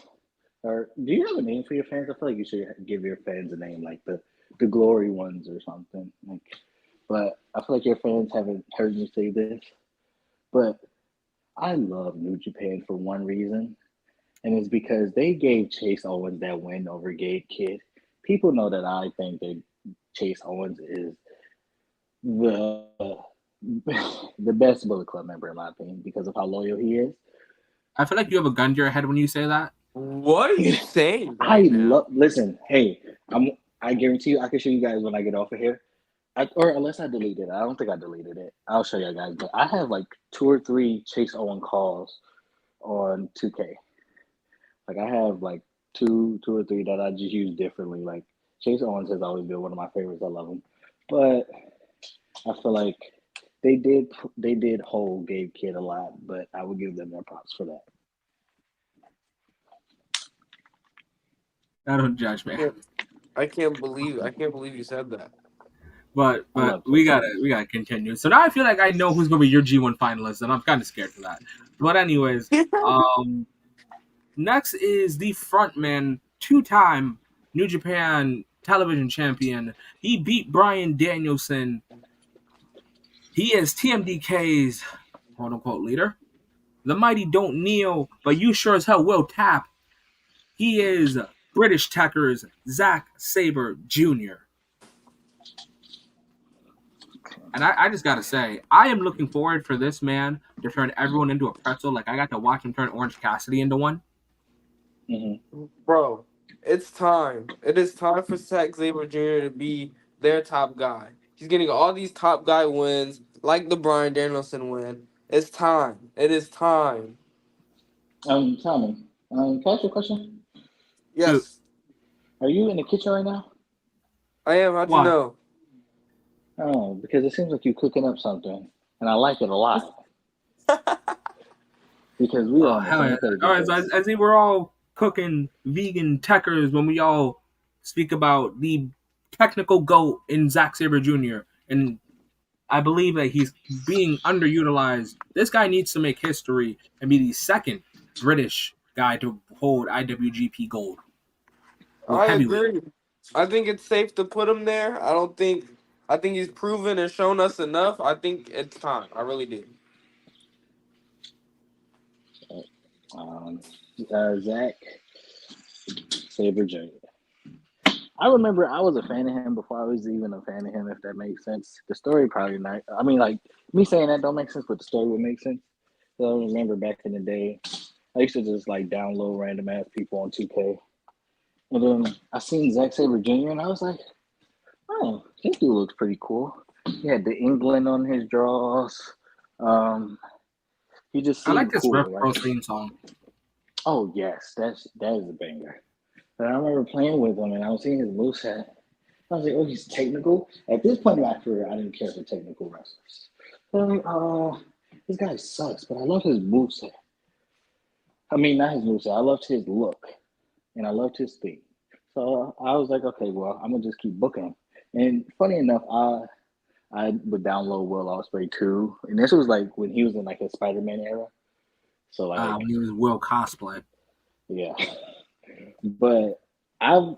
Or do you have a name for your fans? I feel like you should give your fans a name, like the glory ones or something. But I feel like your fans haven't heard me say this. But I love New Japan for one reason, and it's because they gave Chase Owens that win over Gabe Kidd. People know that I think that Chase Owens is the the best Bullet Club member in my opinion because of how loyal he is. I feel like you have a gun to your head when you say that. What are you saying right now? Listen, hey, I guarantee you I can show you guys when I get off of here. Or unless I deleted it. I don't think I deleted it. I'll show you guys. But I have like 2 or 3 Chase Owen calls on 2K. Like I have like two or three that I just use differently. Like Chase Owens has always been one of my favorites. I love him. But I feel like they did hold Gabe Kidd a lot, but I would give them their props for that. I don't judge, man. I can't believe you said that. But we gotta continue. So now I feel like I know who's gonna be your G1 finalist, and I'm kind of scared for that. But anyways, next is the frontman, 2-time New Japan Television Champion. He beat Bryan Danielson. He is TMDK's quote unquote leader. The mighty don't kneel, but you sure as hell will tap. He is British Techers Zack Sabre Jr. And I just gotta say, I am looking forward for this man to turn everyone into a pretzel. Like I got to watch him turn Orange Cassidy into one. Mm-hmm. Bro, it's time. It is time for Zack Sabre Jr. to be their top guy. He's getting all these top guy wins, like the Bryan Danielson win. It's time. It is time. Tommy, can I ask you a question? Yes. Are you in the kitchen right now? I am. How'd you know? Oh, because it seems like you're cooking up something, and I like it a lot. Because we are on the same page. All right, so as we were all cooking vegan techers when we all speak about the technical GOAT in Zack Sabre Jr. And I believe that he's being underutilized. This guy needs to make history and be the second British guy to hold IWGP Gold. I agree. I think it's safe to put him there. I think he's proven and shown us enough. I think it's time. I really do. Zack Sabre Jr. I remember I was a fan of him before I was even a fan of him, if that makes sense. The story probably not. I mean, like, me saying that don't make sense, but the story would make sense. So I remember back in the day, I used to just, like, download random ass people on 2K. And then I seen Zack Sabre Jr. and I was like, oh, this dude looks pretty cool. He had the England on his draws. He just I like seemed this Rev cool. Pro Like, theme song. oh yes, that is a banger. But I remember playing with him, and I was seeing his moveset. I was like, oh, he's technical. At this point in my career, I didn't care for technical wrestlers. But I'm like, oh, this guy sucks, but I love his moveset. I mean, not his moveset. I loved his look, and I loved his theme. So I was like, okay, well, I'm gonna just keep booking him. And funny enough, I would download Will Ospreay too, and this was like when he was in like his Spider-Man era. So like, When he was Will cosplay. yeah. But I've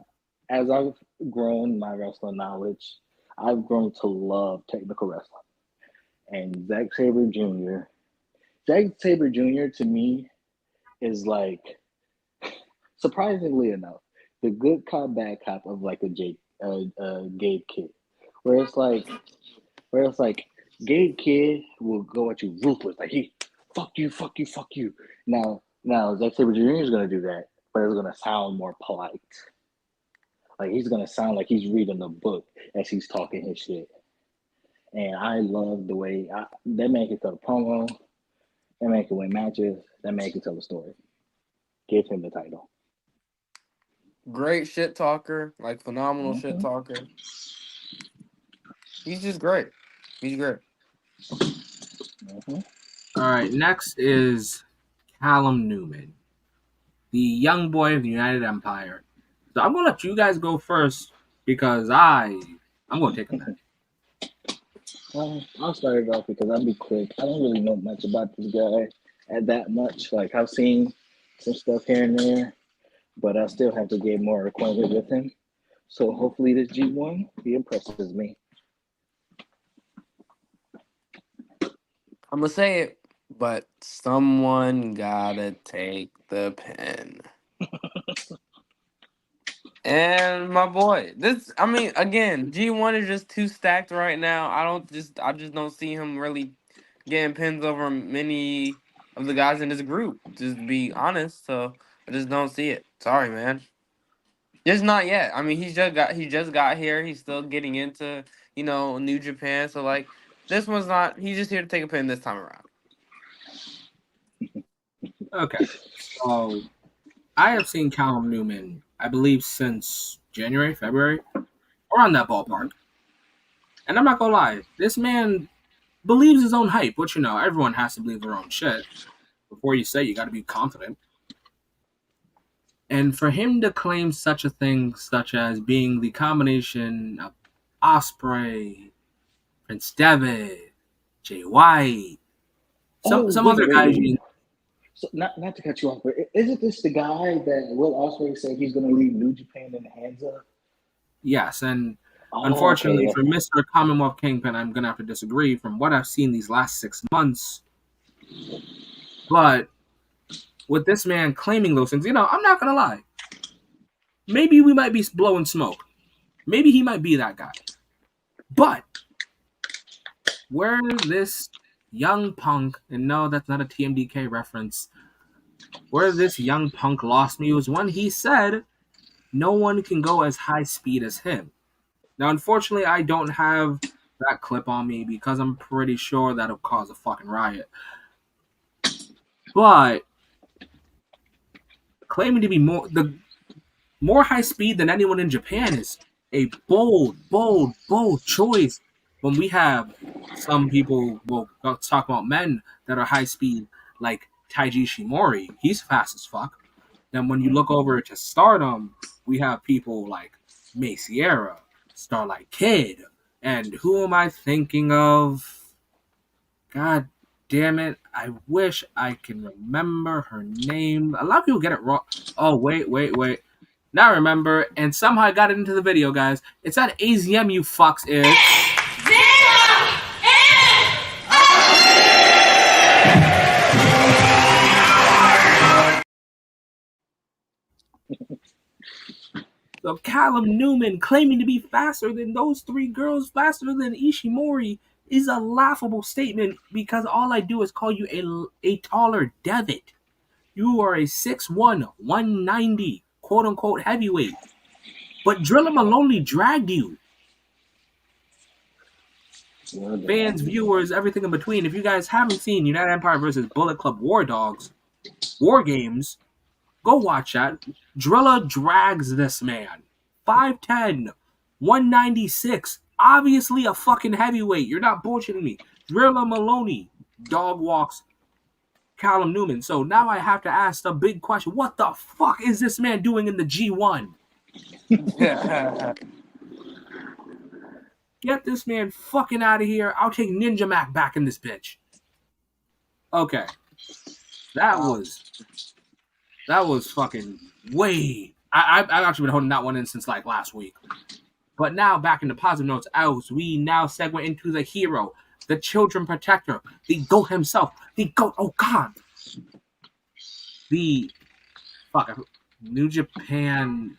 as I've grown my wrestling knowledge, I've grown to love technical wrestling. And Zack Sabre Jr. to me is like, surprisingly enough, the good cop bad cop of like a Gabe Kid, where it's like Gabe Kid will go at you ruthless, like he fuck you, fuck you, fuck you. Now Zack Sabre Jr. is gonna do that, but it's gonna sound more polite. Like he's gonna sound like he's reading the book as he's talking his shit. And I love the way that man can cut a promo, that man can win matches, that man can tell a story. Give him the title. Great shit talker, like phenomenal shit talker. He's just great. He's great. All right, next is Callum Newman, the young boy of the United Empire. So I'm gonna let you guys go first because I'm gonna take a minute. I'll start it off because I'll be quick. I don't really know much about this guy at that much. Like I've seen some stuff here and there, but I still have to get more acquainted with him. So hopefully this G1 he impresses me. I'm gonna say it, but someone gotta take the pen. And my boy, again, G1 is just too stacked right now. I just don't see him really getting pins over many of the guys in this group. Just to be honest, so I just don't see it. Sorry, man. Just not yet. I mean, he just got here. He's still getting into New Japan. So like, this one's not. He's just here to take a pin this time around. Okay, so I have seen Callum Newman, I believe, since January, February, around that ballpark. And I'm not gonna lie, this man believes his own hype, which everyone has to believe their own shit. Before you say, you got to be confident. And for him to claim such a thing, such as being the combination of Osprey, Prince Devitt, Jay White, some other guys. So not to cut you off, but isn't this the guy that Will Ospreay said he's going to leave New Japan in the hands of? Yes, and unfortunately okay. for Mr. Commonwealth Kingpin, I'm going to have to disagree from what I've seen these last 6 months. But with this man claiming those things, I'm not going to lie. Maybe we might be blowing smoke. Maybe he might be that guy. But where this young punk, and no, that's not a TMDK reference, where this young punk lost me was when he said no one can go as high speed as him. Now, unfortunately, I don't have that clip on me because I'm pretty sure that'll cause a fucking riot. But claiming to be more high speed than anyone in Japan is a bold choice. When we have some people, well, let's talk about men that are high speed, like Taiji Shimori. He's fast as fuck. Then when you look over to Stardom, we have people like May Sierra, Starlight Kid, and who am I thinking of? God damn it. I wish I can remember her name. A lot of people get it wrong. Oh, wait. Now I remember, and somehow I got it into the video, guys. It's at AZM, you fucks. So Callum Newman claiming to be faster than those three girls, faster than Ishimori, is a laughable statement because all I do is call you a taller Devitt. You are a 6'1", 190, quote-unquote heavyweight. But Drilla Maloney dragged you. fans, viewers, everything in between. If you guys haven't seen United Empire versus Bullet Club War Dogs, War Games, go watch that. Drilla drags this man. 5'10", 196. Obviously a fucking heavyweight. You're not bullshitting me. Drilla Maloney dog walks Callum Newman. So now I have to ask the big question. What the fuck is this man doing in the G1? Get this man fucking out of here. I'll take Ninja Mac back in this bitch. Okay. That was fucking way. I've actually been holding that one in since like last week. But now back into positive notes, as we now segue into the hero, the children protector, the GOAT himself, the GOAT. Oh God, the New Japan.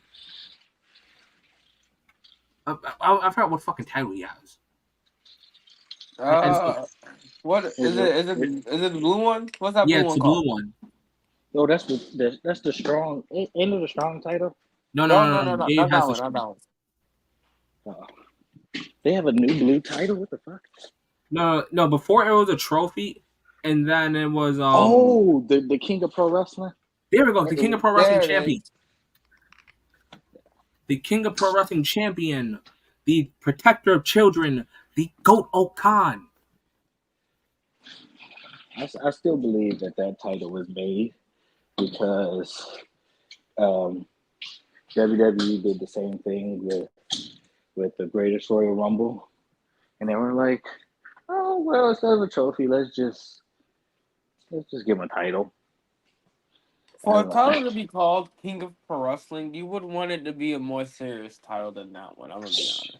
I forgot what fucking title he has. What is it? Is it the blue one? What's that Yeah, blue it's one the called? blue one. Oh, that's the strong. Ain't it the strong title? No, Gabe not has that one. Not that one. Oh. They have a new blue title. What the fuck? No. Before it was a trophy, and then it was the King of Pro Wrestling. There we go. The King of Pro Wrestling There it champion. The King of Pro Wrestling champion. The protector of children. The GOAT Okan. I still believe that title was made because WWE did the same thing with the Greatest Royal Rumble, and they were like, "Oh well, instead of a trophy, let's just give him a title." For a title to be called King of Pro Wrestling, you would want it to be a more serious title than that one. I'm gonna be honest.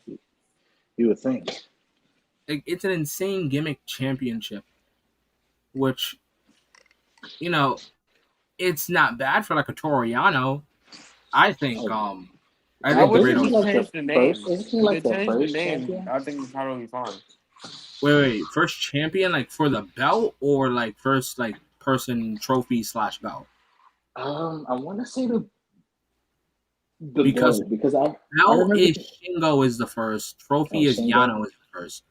You would think. It's an insane gimmick championship, which, it's not bad for like a Toriano. I think. I think would Great just Okan. change the name. Isn't he like They the changed the first name. champion? I think the title would be fine. Wait, first champion like for the belt or like first like person trophy / belt? I want to say the Because belt, because I belt remember is Shingo is the first, trophy is Shingo? Yano is the first.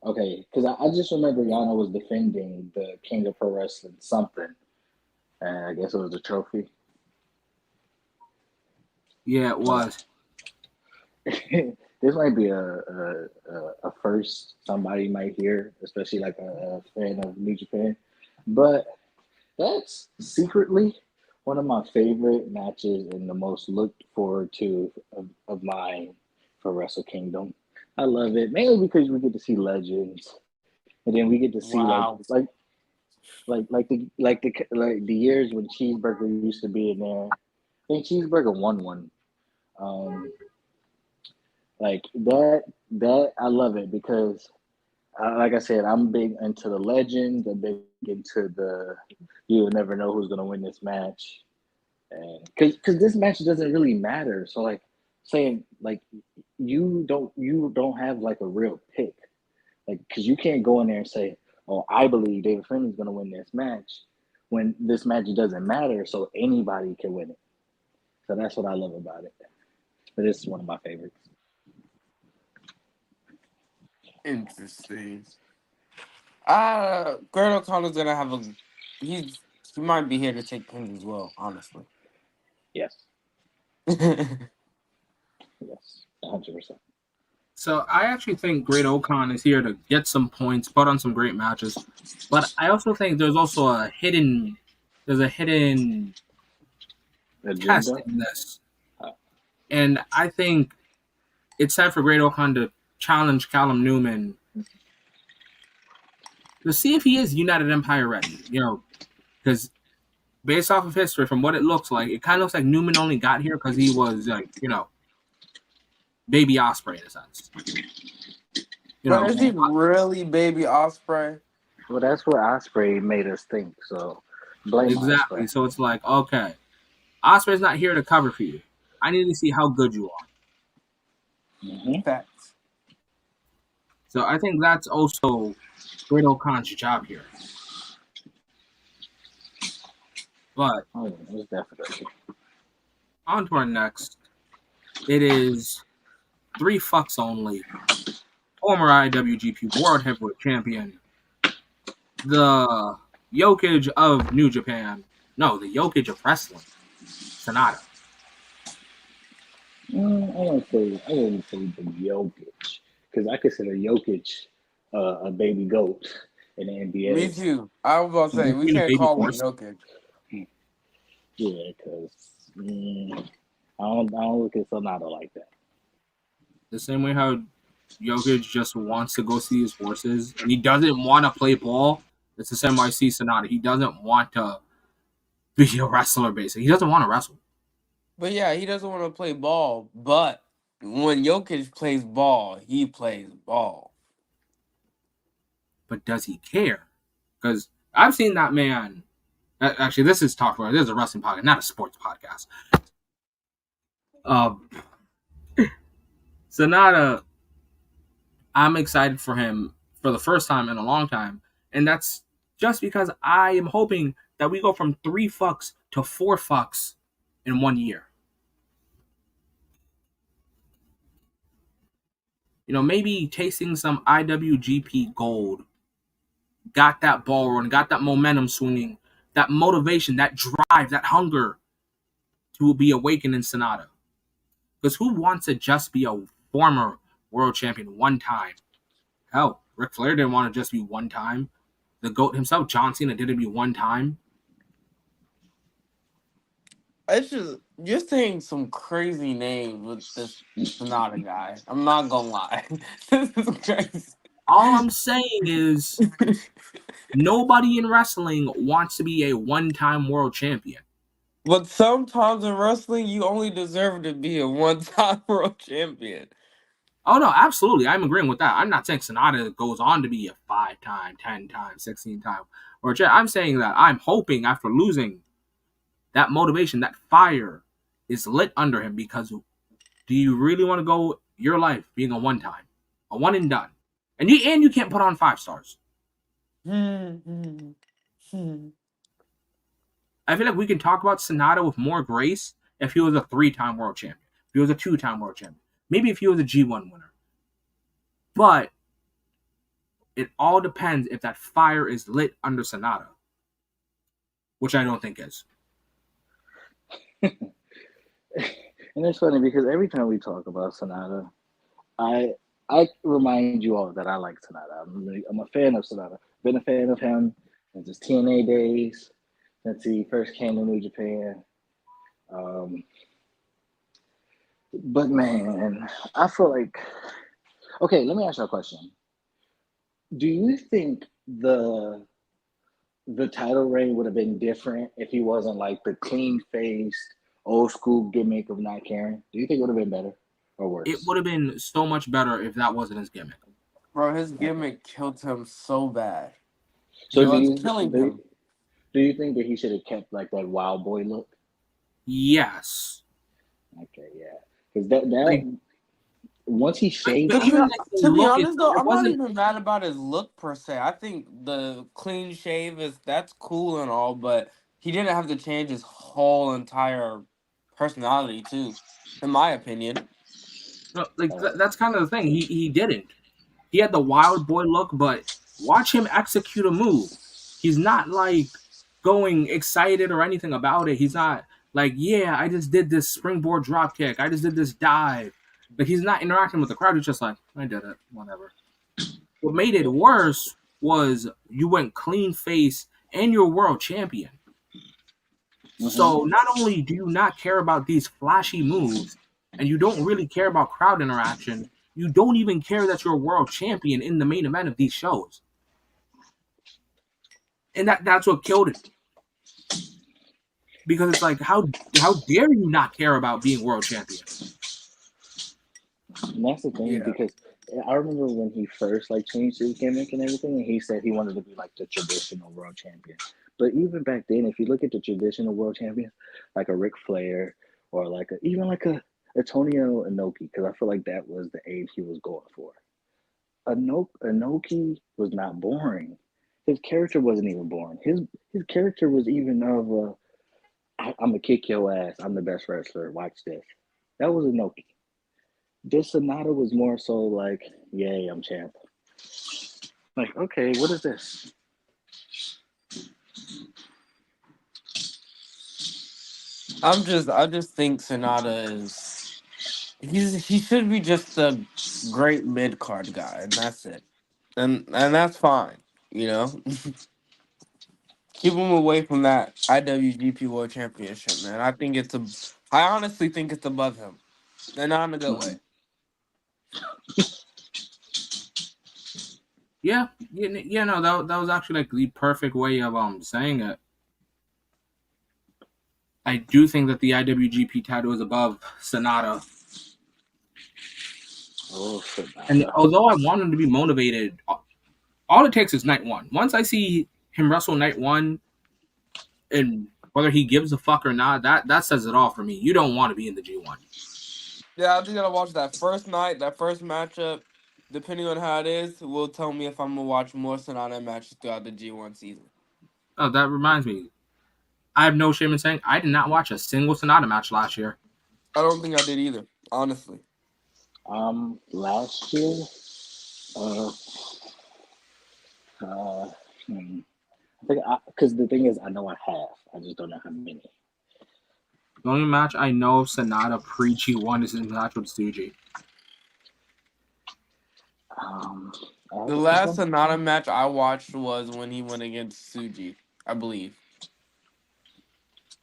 Okay, because I just remember Yano was defending the King of Pro Wrestling something, and I guess it was a trophy. Yeah, it was. This might be a first somebody might hear, especially like a fan of New Japan, but that's secretly one of my favorite matches and the most looked forward to of mine for Wrestle Kingdom. I love it mainly because we get to see legends, and then we get to see like the years when Cheeseburger used to be in there. I think Cheeseburger won one. Like that I love it because, like I said, I'm big into the legends. I'm big into the you'll never know who's gonna win this match, and because this match doesn't really matter. So like saying like you don't have like a real pick, like because you can't go in there and say, oh, I believe David Finlay's gonna win this match when this match doesn't matter. So anybody can win it. So that's what I love about it. But this is one of my favorites. Interesting. Great O'Connor's gonna have he might be here to take pins as well, honestly. Yes. Yes. Yes. 100%. So I actually think Great Okan is here to get some points, put on some great matches. But I also think there's also a hidden test in this. And I think it's time for Great Okan to challenge Callum Newman to see if he is United Empire ready. Because based off of history, from what it looks like, it kind of looks like Newman only got here because he was like, Baby Osprey in a sense. But is he really Baby Osprey? Well, that's what Osprey made us think. So blame Exactly. Osprey. So it's like, okay, Osprey's not here to cover for you. I need to see how good you are. Mm-hmm. Facts. So I think that's also Great Okan's job here. But it was definitely. On to our next. It is 3 fucks only. former IWGP World Heavyweight Champion, the Jokic of New Japan. No, the Jokic of wrestling, Sonata. I wouldn't say the Jokic because I consider Jokic a baby goat in the NBA. Me too. I was about to say we Being a can't baby call him horse. Jokic. Yeah, because I don't look at Sonata like that. The same way how Jokic just wants to go see his horses and he doesn't want to play ball. It's the same way I see Sonata. He doesn't want to be a wrestler, basically. He doesn't want to wrestle. But yeah, he doesn't want to play ball. But when Jokic plays ball, he plays ball. But does he care? Because I've seen that man. Actually, this is talk. This is a wrestling podcast, not a sports podcast. Sonata, I'm excited for him for the first time in a long time, and that's just because I am hoping that we go from 3 fucks to 4 fucks in 1 year. You know, maybe tasting some IWGP gold got that ball rolling, got that momentum swinging, that motivation, that drive, that hunger to be awakened in Sonata. Because who wants to just be a former world champion one time? Hell, Ric Flair didn't want to just be one time. The GOAT himself, John Cena, didn't be one time. It's just you're saying some crazy names with this Sonata guy. I'm not gonna lie. This is crazy. All I'm saying is nobody in wrestling wants to be a one-time world champion. But sometimes in wrestling, you only deserve to be a one-time world champion. Oh, no, absolutely. I'm agreeing with that. I'm not saying Sonata goes on to be a 5-time, 10-time, 16-time world champion. I'm saying that I'm hoping after losing that motivation, that fire is lit under him because do you really want to go your life being a one-time, a one and done? And you can't put on 5 stars. I feel like we can talk about Sonata with more grace if he was a 3-time world champion, if he was a 2-time world champion, maybe if he was a G1 winner. But it all depends if that fire is lit under Sonata, which I don't think is. And it's funny because every time we talk about Sonata, I remind you all that I like Sonata. I'm a fan of Sonata. Been a fan of him since his TNA days, since he first came to New Japan. But man, I feel like okay. Let me ask you a question. Do you think the title reign would have been different if he wasn't like the clean faced old school gimmick of not caring? Do you think it would have been better or worse? It would have been so much better if that wasn't his gimmick. Bro, his gimmick killed him so bad. So It was killing him. do you think that he should have kept like that wild boy look? Yes. Okay, yeah, because that once he shaved, But even like the To be look, honest, though, I'm not wasn't. even mad about his look per se. I think the clean shave that's cool and all, but he didn't have to change his whole entire personality too, in my opinion. Like that's kind of the thing. He didn't. He had the wild boy look, but watch him execute a move. He's not like going excited or anything about it. He's not like, yeah, I just did this springboard drop kick. I just did this dive. But he's not interacting with the crowd. He's just like, I did it, whatever. What made it worse was you went clean face and you're world champion. So not only do you not care about these flashy moves, and you don't really care about crowd interaction, you don't even care that you're a world champion in the main event of these shows. And that's what killed it. Because it's like, how dare you not care about being world champion? and that's the thing because I remember when he first like changed his gimmick and everything, and he said he wanted to be like the traditional world champion. But even back then, if you look at the traditional world champion, like a Ric Flair or like even like a Antonio Inoki, because I feel like that was the age he was going for. Inoki was not boring. His character wasn't even boring. His character was even of I'm gonna kick your ass. I'm the best wrestler. Watch this. That was Inoki. This Sonata was more so like, yay, I'm champ. Like, okay, what is this? I just think Sonata is he should be just a great mid card guy, and that's it, and that's fine, you know. Keep him away from that IWGP World Championship, man. I honestly think it's above him, and not in a good way. Yeah, no, that was actually like the perfect way of saying it. I do think that the IWGP title is above Sonata. Oh, And Sonata. although I want him to be motivated, all it takes is night one. Once I see him wrestle night one, and whether he gives a fuck or not, that says it all for me. You don't want to be in the G1. Yeah, I just gotta watch that first night, that first matchup. Depending on how it is, will tell me if I'm gonna watch more Sonata matches throughout the G1 season. Oh, that reminds me. I have no shame in saying I did not watch a single Sonata match last year. I don't think I did either, honestly. Last year, uh, uh, hmm, I think because the thing is, I know I have. I just don't know how many. The only match I know of Sonata pre G1 is his match with Suji. Um, The last Sonata match I watched was when he went against Suji, I believe.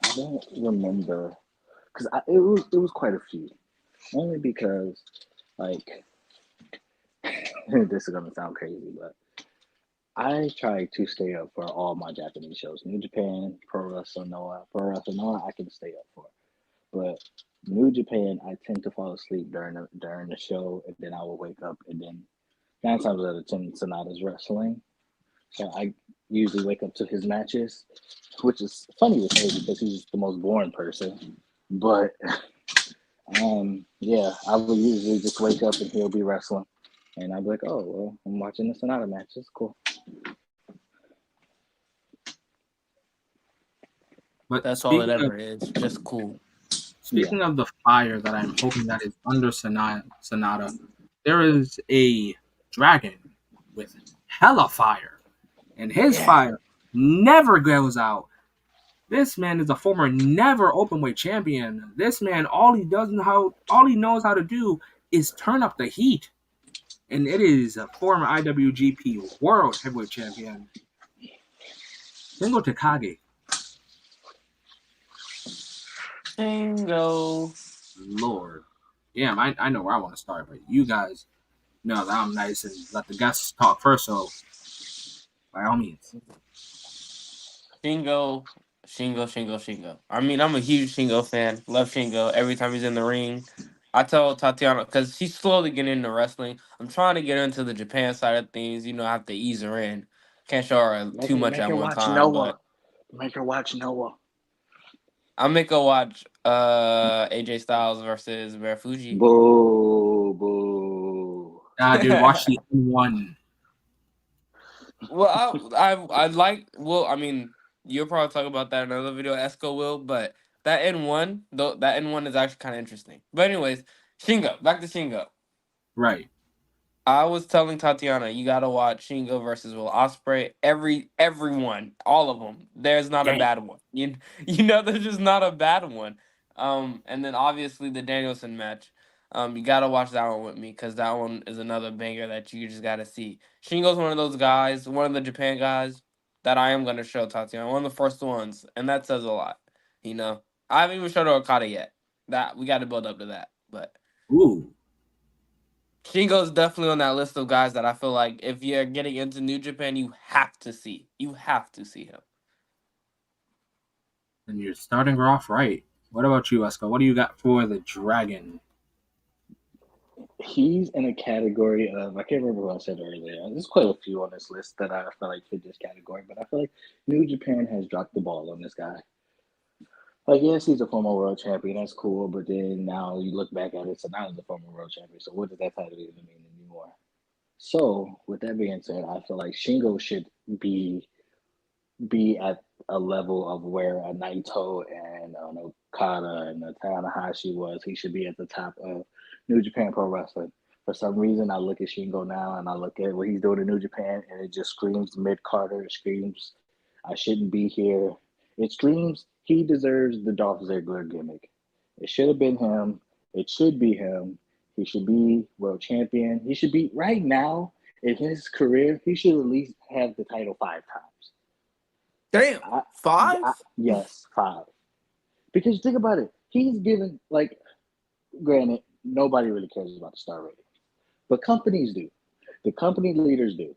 I don't remember because it was quite a few. Only because like this is gonna sound crazy, but I try to stay up for all my Japanese shows. New Japan, Pro Wrestling Noah, I can stay up for. But New Japan, I tend to fall asleep during the show, and then I will wake up, and then 9 times out of 10, Sonata's wrestling. So I usually wake up to his matches, which is funny to say because he's the most boring person. But yeah, I will usually just wake up and he'll be wrestling, and I'll be like, oh well, I'm watching the Sonata match. It's cool. But That's all it ever is, just cool. speaking of the fire that I'm hoping that is under Sonata, there is a dragon with hella fire, and his fire never goes out. This man is a former never openweight champion. This man, all he knows how to do is turn up the heat, and it is a former IWGP World Heavyweight Champion, Shingo Takagi. Bingo. Lord, damn, I know where I want to start, but you guys know that I'm nice and let the guests talk first. So, by all means, Shingo. I mean, I'm a huge Shingo fan. Love Shingo every time he's in the ring. I tell Tatiana because she's slowly getting into wrestling. I'm trying to get her into the Japan side of things. You know, I have to ease her in. Can't show her too much Make at her one watch time, Noah. but Make her watch Noah. I'll make her watch AJ Styles versus Rare Fuji. Boo, boo. dude, watch the N1. Well, I like. Well, I mean, you'll probably talk about that in another video. Esco will, but that N1, though, that N1 is actually kind of interesting. But anyways, Shingo. Back to Shingo. Right. I was telling Tatiana, you gotta watch Shingo versus Will Ospreay. Everyone, all of them. There's not a Damn. bad one. You know, there's just not a bad one. And then obviously the Danielson match. You gotta watch that one with me because that one is another banger that you just gotta see. Shingo's one of those guys, one of the Japan guys that I am gonna show Tatiana. One of the first ones, and that says a lot. You know, I haven't even showed her Okada yet. That we got to build up to that, but. Ooh. Shingo's definitely on that list of guys that I feel like if you're getting into New Japan, you have to see. You have to see him. And you're starting her off right. What about you, Esco? What do you got for the dragon? He's in a category of, I can't remember what I said earlier. There's quite a few on this list that I feel like fit this category, but I feel like New Japan has dropped the ball on this guy. Like, yes, he's a former world champion. That's cool, but then now you look back at it, so now he's a former world champion. So what does that title even mean anymore? So with that being said, I feel like Shingo should be at a level of where a Naito and an Okada and a Tanahashi was. He should be at the top of New Japan Pro Wrestling. For some reason, I look at Shingo now and I look at what he's doing in New Japan, and it just screams mid Carter. It screams, I shouldn't be here. It screams, he deserves the Dolph Ziggler gimmick. It should have been him. It should be him. He should be world champion. He should be, right now, in his career, he should at least have the title 5 times. Damn, 5? Yes, 5. Because think about it. He's given, like, granted, nobody really cares about the star rating. But companies do. The company leaders do.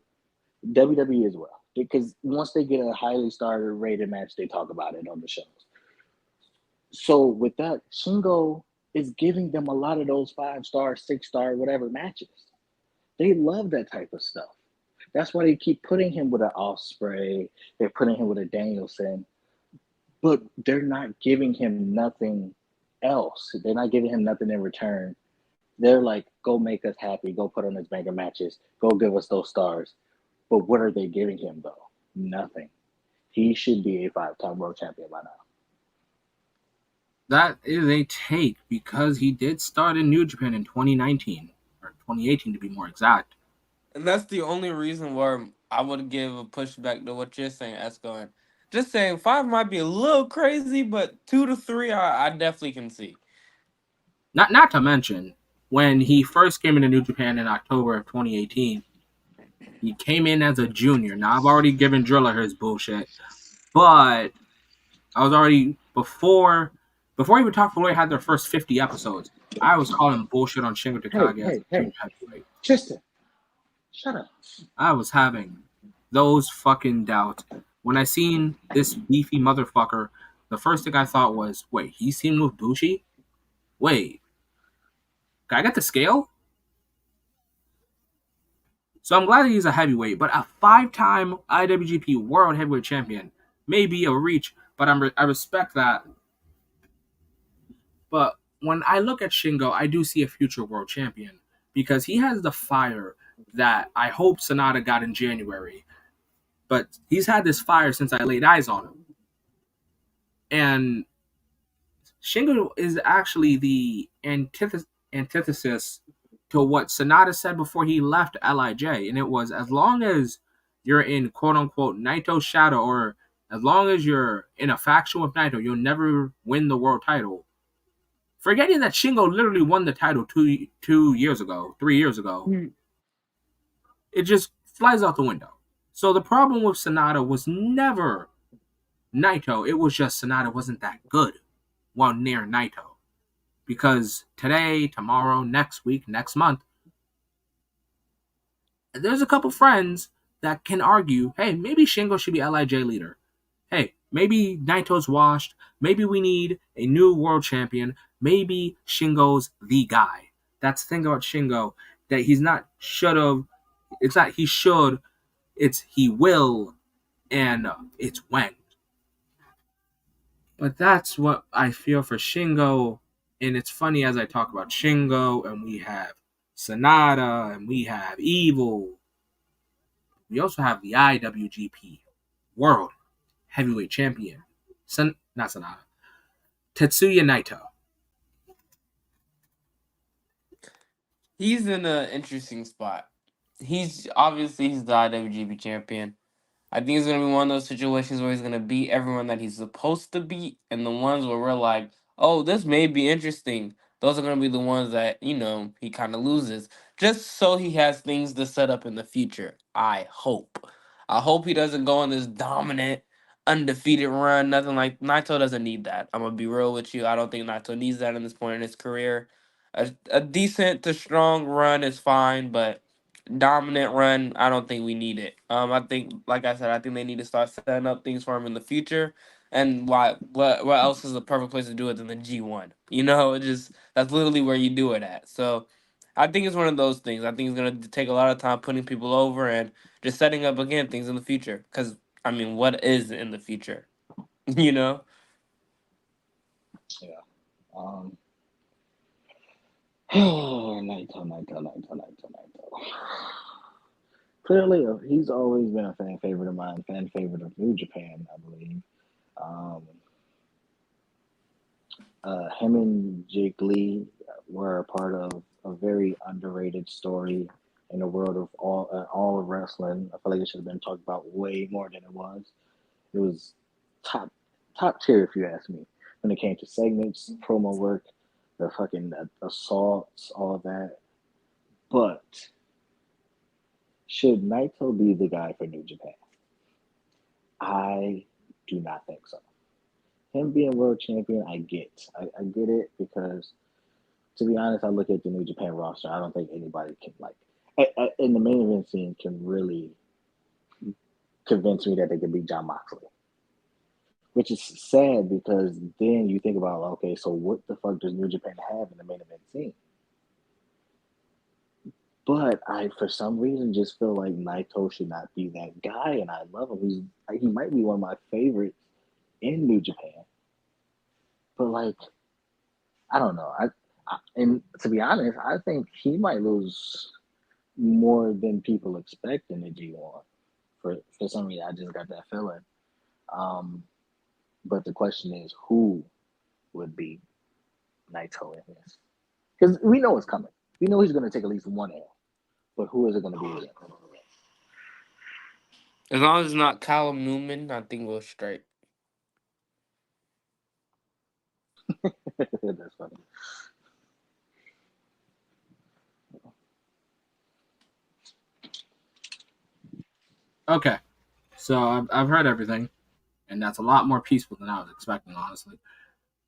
WWE as well. Because once they get a highly starred rated match, they talk about it on the shows. So with that, Shingo is giving them a lot of those 5-star, 6-star, whatever matches. They love that type of stuff. That's why they keep putting him with an Ospreay. They're putting him with a Danielson. But they're not giving him nothing else. They're not giving him nothing in return. They're like, go make us happy. Go put on his mega matches. Go give us those stars. But what are they giving him, though? Nothing. He should be a 5-time world champion by now. That is a take because he did start in New Japan in 2019 or 2018 to be more exact. And that's the only reason where I would give a pushback to what you're saying, Esco. And just saying 5 might be a little crazy, but 2 to 3, I definitely can see. Not to mention, when he first came into New Japan in October of 2018, he came in as a junior. Now, I've already given Driller his bullshit, but I was already, before even Talk Glory had their first 50 episodes, I was calling bullshit on Shingo Takagi as a junior heavyweight. Tristan, shut up. I was having those fucking doubts. When I seen this beefy motherfucker, the first thing I thought was, wait, he's teamed with Bushi? Wait, I got the scale? So I'm glad that he's a heavyweight, but a 5-time IWGP World Heavyweight Champion may be a reach, but I respect that. But when I look at Shingo, I do see a future world champion because he has the fire that I hope Sonata got in January. But he's had this fire since I laid eyes on him. And Shingo is actually the antithesis to what Sonata said before he left LIJ. And it was, as long as you're in quote-unquote Naito's shadow, or as long as you're in a faction with Naito, you'll never win the world title. Forgetting that Shingo literally won the title 3 years ago. It just flies out the window. So the problem with Sonata was never Naito. It was just Sonata wasn't that good while near Naito. Because today, tomorrow, next week, next month, there's a couple friends that can argue, hey, maybe Shingo should be LIJ leader. Hey, maybe Naito's washed. Maybe we need a new world champion. Maybe Shingo's the guy. That's the thing about Shingo, that he's not should have. It's not he should. It's he will, and it's when. But that's what I feel for Shingo. And it's funny as I talk about Shingo, and we have Sonata, and we have Evil. We also have the IWGP World Heavyweight Champion. Not Sonata. Tetsuya Naito. He's in an interesting spot. He's the IWGP champion. I think it's gonna be one of those situations where he's gonna beat everyone that he's supposed to beat, and the ones where we're like, oh, this may be interesting. Those are gonna be the ones that, he kind of loses, just so he has things to set up in the future. I hope. I hope he doesn't go on this dominant, undefeated run. Nothing like Naito doesn't need that. I'm gonna be real with you. I don't think Naito needs that in this point in his career. A decent to strong run is fine, but dominant run, I don't think we need it. I think, like I said, I think they need to start setting up things for him in the future. And what else is the perfect place to do it than the G1? That's literally where you do it at. So I think it's one of those things. I think it's gonna take a lot of time putting people over and just setting up again things in the future. Because what is in the future? you know? Yeah. Naito. Clearly, he's always been a fan favorite of mine, fan favorite of New Japan, I believe. Him and Jake Lee were a part of very underrated story in the world of all of wrestling. I feel like it should have been talked about way more than it was. It was top top tier, if you ask me, when it came to segments, promo work, the fucking assaults, all that. But should Naito be the guy for New Japan? I do not think so. Him being world champion, I get it because, to be honest, I look at the New Japan roster. I don't think anybody can in the main event scene can really convince me that they can beat John Moxley. Which is sad because then you think about, okay, so what the fuck does New Japan have in the main event scene? But I, for some reason, just feel like Naito should not be that guy, and I love him. He might be one of my favorites in New Japan. But like, I don't know. And to be honest, I think he might lose more than people expect in the G1. For some reason, I just got that feeling. But the question is, who would be Naito in this? Because we know it's coming. We know he's going to take at least one L. But who is it going to be again? As long as it's not Callum Newman, I think we're straight. That's funny. Okay, so I've heard everything, and that's a lot more peaceful than I was expecting, honestly.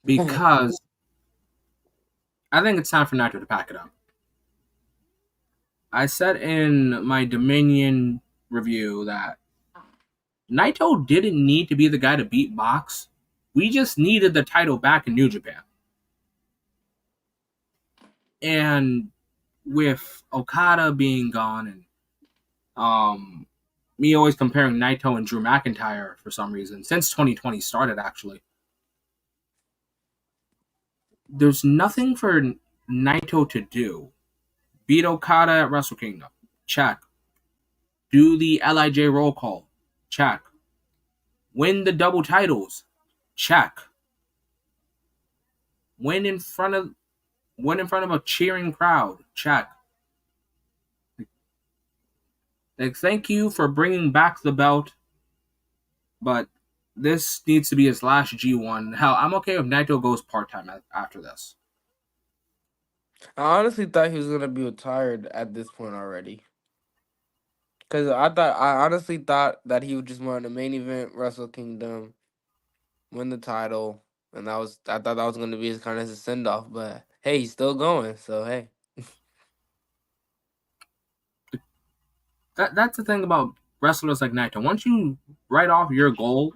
Because I think it's time for Naito to pack it up. I said in my Dominion review that Naito didn't need to be the guy to beat Mox. We just needed the title back in New Japan. And with Okada being gone and me always comparing Naito and Drew McIntyre for some reason, since 2020 started actually, there's nothing for Naito to do. Beat Okada at Wrestle Kingdom. Check. Do the LIJ roll call. Check. Win the double titles. Check. Win in front of a cheering crowd. Check. Like, thank you for bringing back the belt, but this needs to be his last G1. Hell, I'm okay if Naito goes part-time after this. I honestly thought he was gonna be retired at this point already. Cause I honestly thought that he would just win the main event, Wrestle Kingdom, win the title, and I thought that was gonna be his kind of his send off. But hey, he's still going, so hey. That's the thing about wrestlers like Naito. Once you write off your goal,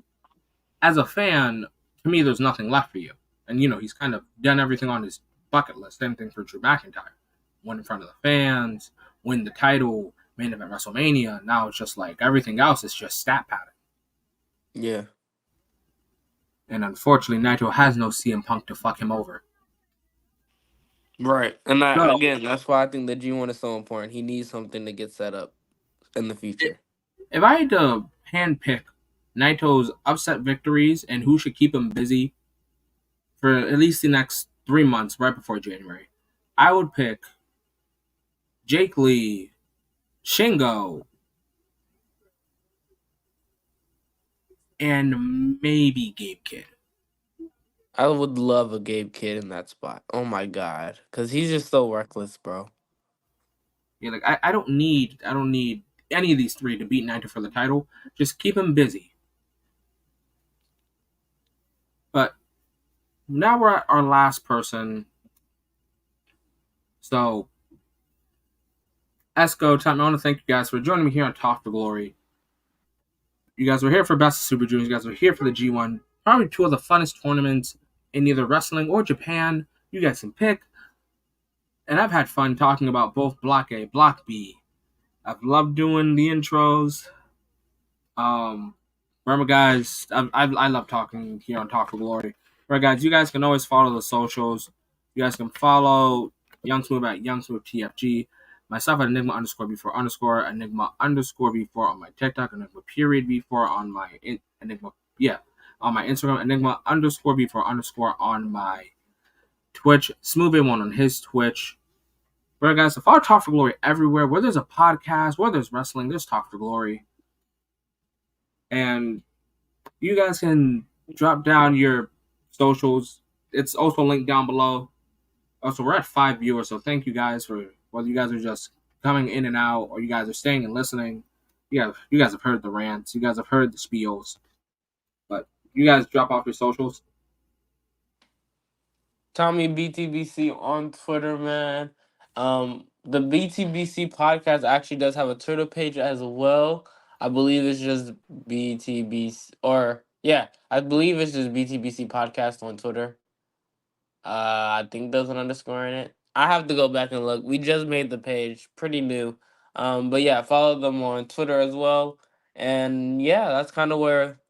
as a fan, to me, there's nothing left for you. And, he's kind of done everything on his bucket list. Same thing for Drew McIntyre. Win in front of the fans, win the title, main event WrestleMania. Now it's just like everything else is just stat padding. Yeah. And unfortunately, Naito has no CM Punk to fuck him over. Right. And again, that's why I think the G1 is so important. He needs something to get set up in the future. If I had to handpick Naito's upset victories and who should keep him busy for at least the next 3 months right before January, I would pick Jake Lee, Shingo, and maybe Gabe Kidd. I would love a Gabe Kidd in that spot. Oh my god, because he's just so reckless, bro. Yeah, like I don't need any of these three to beat Naito for the title. Just keep him busy. But now we're at our last person. So, Esco, I want to thank you guys for joining me here on Talk for Glory. You guys were here for Best of Super Juniors. You guys were here for the G1. Probably two of the funnest tournaments in either wrestling or Japan. You guys can pick. And I've had fun talking about both Block A, Block B. I've loved doing the intros. Remember, guys, I love talking here on Talk for Glory. Remember, guys, you guys can always follow the socials. You guys can follow Young Smooth at Young Smooth TFG. Myself at Enigma _B4 Enigma _B4 on my TikTok, Enigma _B4 on my on my Instagram, Enigma _B4 on my Twitch, Smooth A1 on his Twitch. Right, guys, so follow Talk for Glory everywhere. Where there's a podcast, where there's wrestling, there's Talk for Glory. And you guys can drop down your socials. It's also linked down below. Also, we're at 5 viewers, so thank you guys for whether you guys are just coming in and out or you guys are staying and listening. You guys have heard the rants. You guys have heard the spiels. But you guys drop off your socials. Tommy BTBC on Twitter, man. The BTBC podcast actually does have a Twitter page as well. I believe it's just BTBC, or yeah, I believe it's just BTBC podcast on Twitter. I think there's an underscore in it. I have to go back and look. We just made the page, pretty new. But yeah, follow them on Twitter as well. And yeah, that's kind of where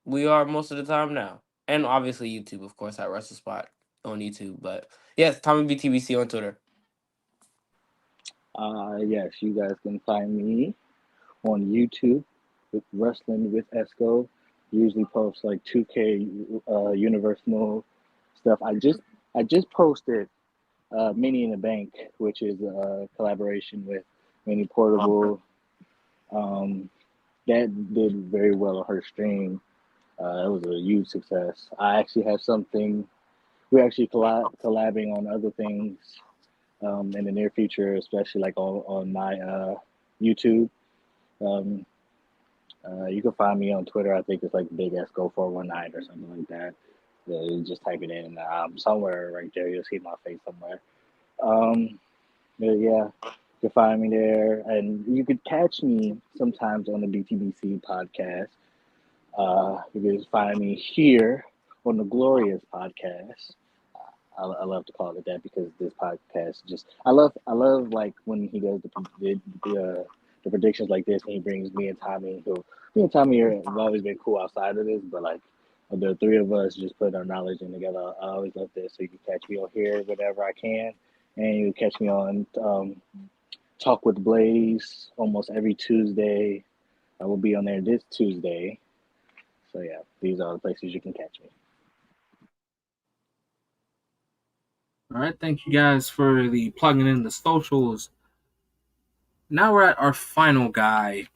we are most of the time now. And obviously YouTube, of course, at Wrestle Spot on YouTube. But yes, Tommy BTBC on Twitter. Yes, you guys can find me on YouTube with Wrestling with Esco. Usually post like 2K Universal stuff. I just posted Mini in the Bank, which is a collaboration with Mini Portable. That did very well on her stream. It was a huge success. I actually have something. We're actually collabing on other things in the near future, especially like on my YouTube. Um, you can find me on Twitter. I think it's like Big Esco 419 or something like that. You just type it in. Somewhere right there, you'll see my face somewhere. But yeah, you can find me there, and you could catch me sometimes on the BTBC podcast. You can find me here on the Glorious podcast. I love to call it that because this podcast I love like when he does the predictions like this and he brings me and Tommy. So me and Tommy have always been cool outside of this, but like the three of us just put our knowledge in together. I always love this. So you can catch me on here whenever I can, and you can catch me on Talk with Blaze almost every Tuesday. I will be on there this Tuesday. So yeah, these are the places you can catch me. All right, thank you guys for the plugging in the socials. Now we're at our final guy.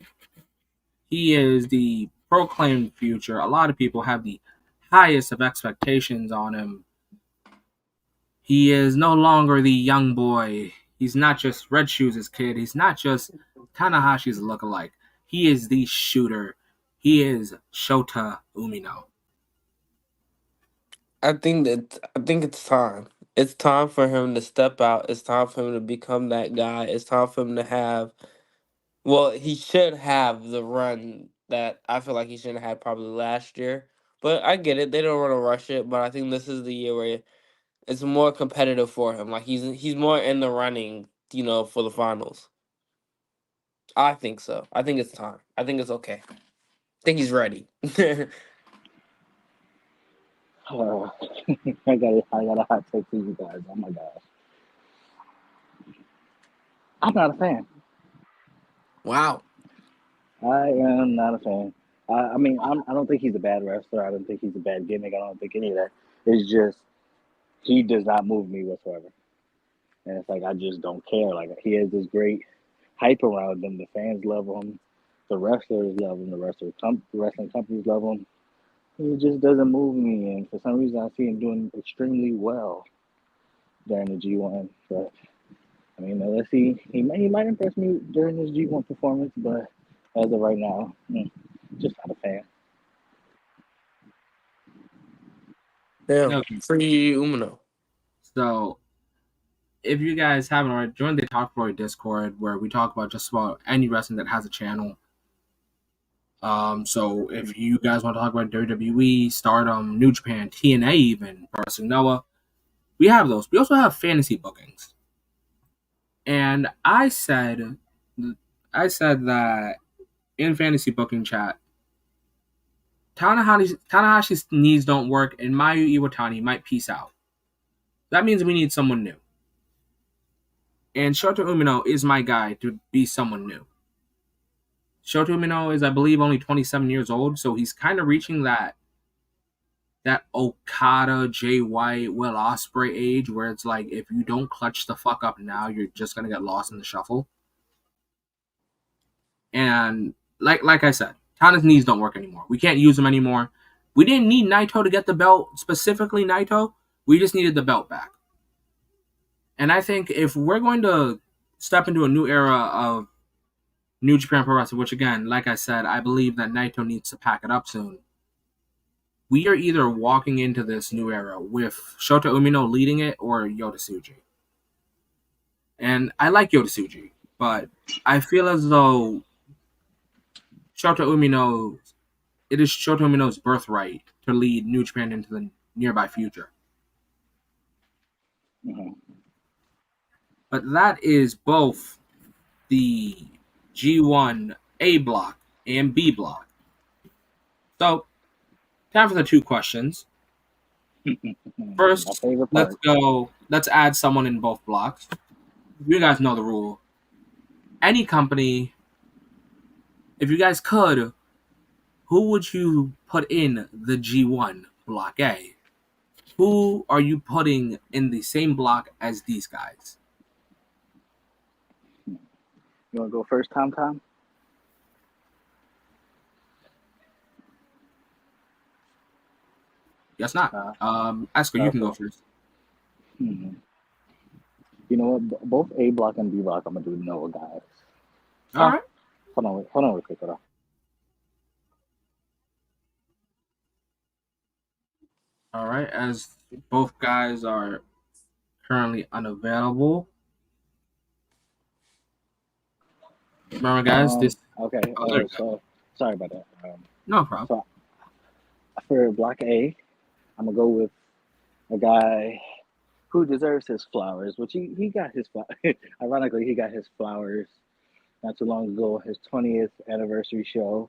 He is the proclaimed future. A lot of people have the highest of expectations on him. He is no longer the young boy. He's not just Red Shoes' kid. He's not just Tanahashi's lookalike. He is the shooter. He is Shota Umino. I think it's time. It's time for him to step out. It's time for him to become that guy. It's time for him to have. Well, he should have the run that I feel like he should have had probably last year. But I get it. They don't want to rush it. But I think this is the year where it's more competitive for him. Like he's more in the running, for the finals. I think so. I think it's time. I think it's okay. I think he's ready. Uh, I got a hot take for you guys. Oh my gosh, I'm not a fan. Wow. I am not a fan. I mean, I don't think he's a bad wrestler. I don't think he's a bad gimmick. I don't think any of that. It's just he does not move me whatsoever, and it's like I just don't care. Like he has this great hype around him. The fans love him. The wrestlers love him. Wrestling companies love him. He just doesn't move me, and for some reason, I see him doing extremely well during the G1. But I mean, let's see. He might impress me during his G1 performance, but as of right now, just not a fan. Damn. No. Free Umino. So, if you guys haven't already, join the Talk for Discord where we talk about just about any wrestling that has a channel. So if you guys want to talk about WWE, Stardom, New Japan, TNA, even Pro Wrestling Noah, we have those. We also have fantasy bookings. And I said that in fantasy booking chat, Tanahashi's knees don't work, and Mayu Iwatani might peace out. That means we need someone new. And Shota Umino is my guy to be someone new. Shota Umino is, I believe, only 27 years old, so he's kind of reaching that that Okada, Jay White, Will Ospreay age where it's like if you don't clutch the fuck up now, you're just gonna get lost in the shuffle. And like I said, Tana's knees don't work anymore. We can't use them anymore. We didn't need Naito to get the belt, specifically Naito. We just needed the belt back. And I think if we're going to step into a new era of New Japan Pro Wrestling, which again, like I said, I believe that Naito needs to pack it up soon. We are either walking into this new era with Shota Umino leading it or Yota Tsuji. And I like Yota Tsuji, but I feel as though it is Shota Umino's birthright to lead New Japan into the nearby future. Mm-hmm. But that is both the G1 A block and B block. So, time for the two questions. First, let's go. Let's add someone in both blocks. You guys know the rule. Any company, if you guys could, who would you put in the G1 block A? Who are you putting in the same block as these guys? You want to go first, Tom? Guess not. Esco, you can go first. Mm-hmm. You know what? Both A block and B block, I'm gonna do Noah guys. All right. Hold on, real quick. Hold on. All right. As both guys are currently unavailable. Remember, guys, this. Okay. So sorry about that. No problem. So for block A, I'm gonna go with a guy who deserves his flowers, which he got his ironically he got his flowers not too long ago, his 20th anniversary show.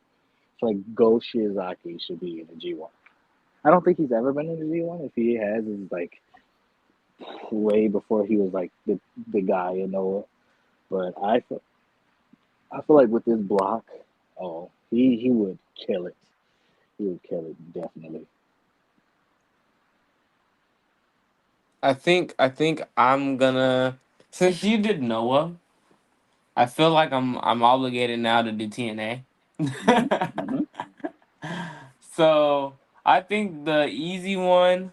So like Go Shiozaki should be in the G1. I don't think he's ever been in the G1. If he has, it's like way before he was like the guy in Noah. But I feel like with this block, he would kill it. He would kill it definitely. I think I'm gonna, since you did Noah, I feel like I'm obligated now to do TNA. Mm-hmm. So I think the easy one.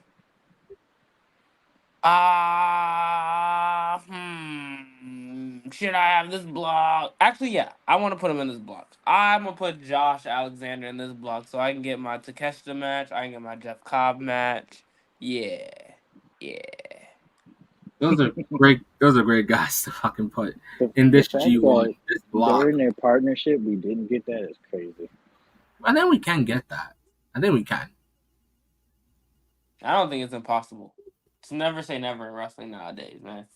Should I have this block? Actually, yeah, I want to put him in this block. I'm gonna put Josh Alexander in this block so I can get my Takeshita match. I can get my Jeff Cobb match. Yeah. Those are great. Those are great guys to fucking put in this G1. This block. During their partnership, we didn't get that. It's crazy. I think we can get that. I think we can. I don't think it's impossible. It's never say never in wrestling nowadays, man.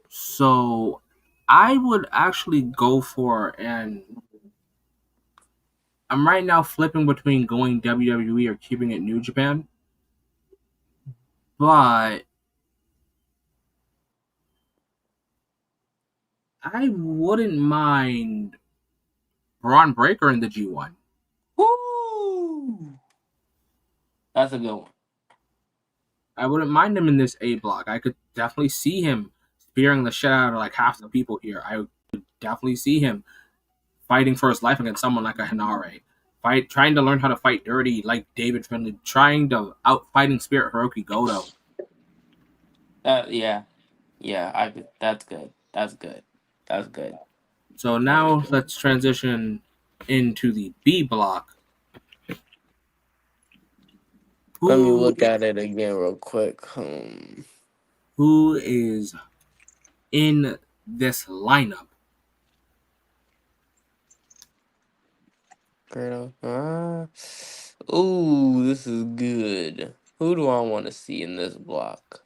So, I would actually go for, and I'm right now flipping between going WWE or keeping it New Japan. But I wouldn't mind Braun Breaker in the G1. Woo! That's a good one. I wouldn't mind him in this A block. I could definitely see him spearing the shit out of like half the people here. I would definitely see him fighting for his life against someone like a Hinare. Trying to learn how to fight dirty like David Finlay. Trying to outfighting Spirit Hiroki Goto. Yeah. That's good. So now let's transition into the B block. Let me look at it again real quick. Who is in this lineup? Ooh, this is good. Who do I want to see in this block?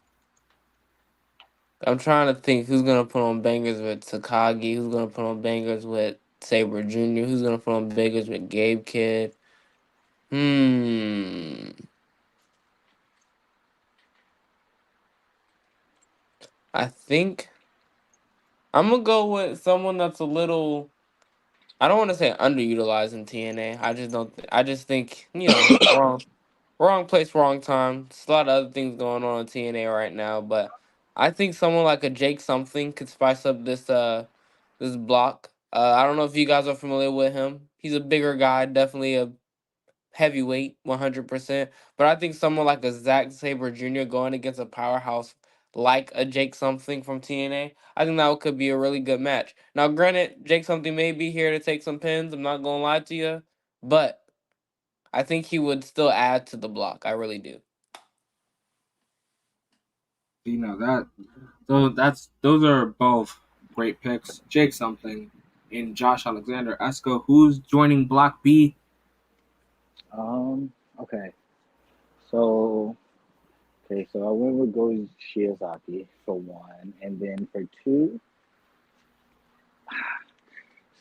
I'm trying to think who's going to put on bangers with Takagi, who's going to put on bangers with Sabre Jr., who's going to put on bangers with Gabe Kidd. I think I'm going to go with someone that's a little, I don't want to say underutilized in TNA. I just think, wrong place, wrong time. There's a lot of other things going on in TNA right now, but I think someone like a Jake something could spice up this block. I don't know if you guys are familiar with him. He's a bigger guy, definitely a heavyweight, 100%. But I think someone like a Zack Sabre Jr. going against a powerhouse like a Jake something from TNA, I think that could be a really good match. Now, granted, Jake something may be here to take some pins. I'm not gonna lie to you, but I think he would still add to the block. I really do. You know that. So those are both great picks. Jake something and Josh Alexander. Esco, who's joining Block B? Okay. So I went with Go Shiozaki for one, and then for two,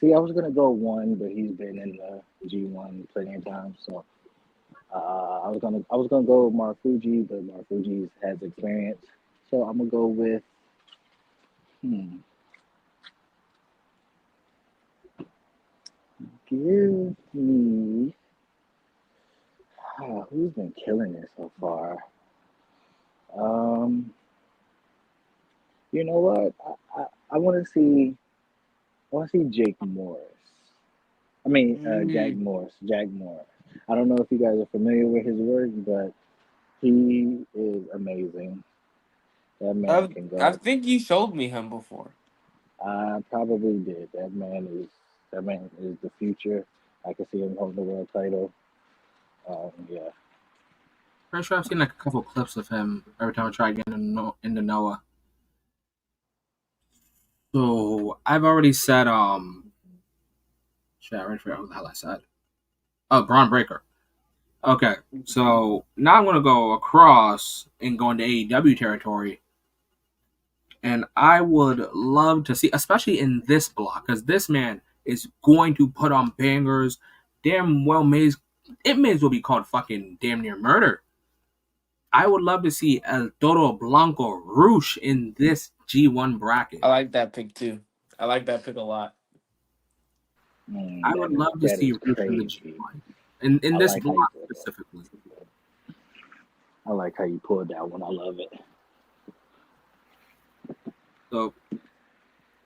see, I was gonna go one, but he's been in the G1 plenty of times, so I was gonna go with Marufuji, but Marufuji has experience, so I'm gonna go with hmm, give me who's been killing it so far. Um, you know what? I want to see Jake Morris. I mean, Jack Mm. Morris. Jack Morris. I don't know if you guys are familiar with his work, but he is amazing. That man can I go. think you showed me him before. I probably did. That man is the future. I can see him holding the world title. Yeah. Pretty sure I've seen like a couple clips of him every time I try to get into Noah. So I've already said shit, I already forgot what the hell I said. Oh, Braun Breaker. Okay, so now I'm gonna go across and go into AEW territory, and I would love to see, especially in this block, because this man is going to put on bangers. Damn well it may as well be called fucking damn near murder. I would love to see El Toro Blanco Roosh in this G1 bracket. I like that pick too. I like that pick a lot. I would love to That see is Roosh in the crazy. G1. In I this like how you block pulled that. specifically. I like how you pulled that one. I love it. So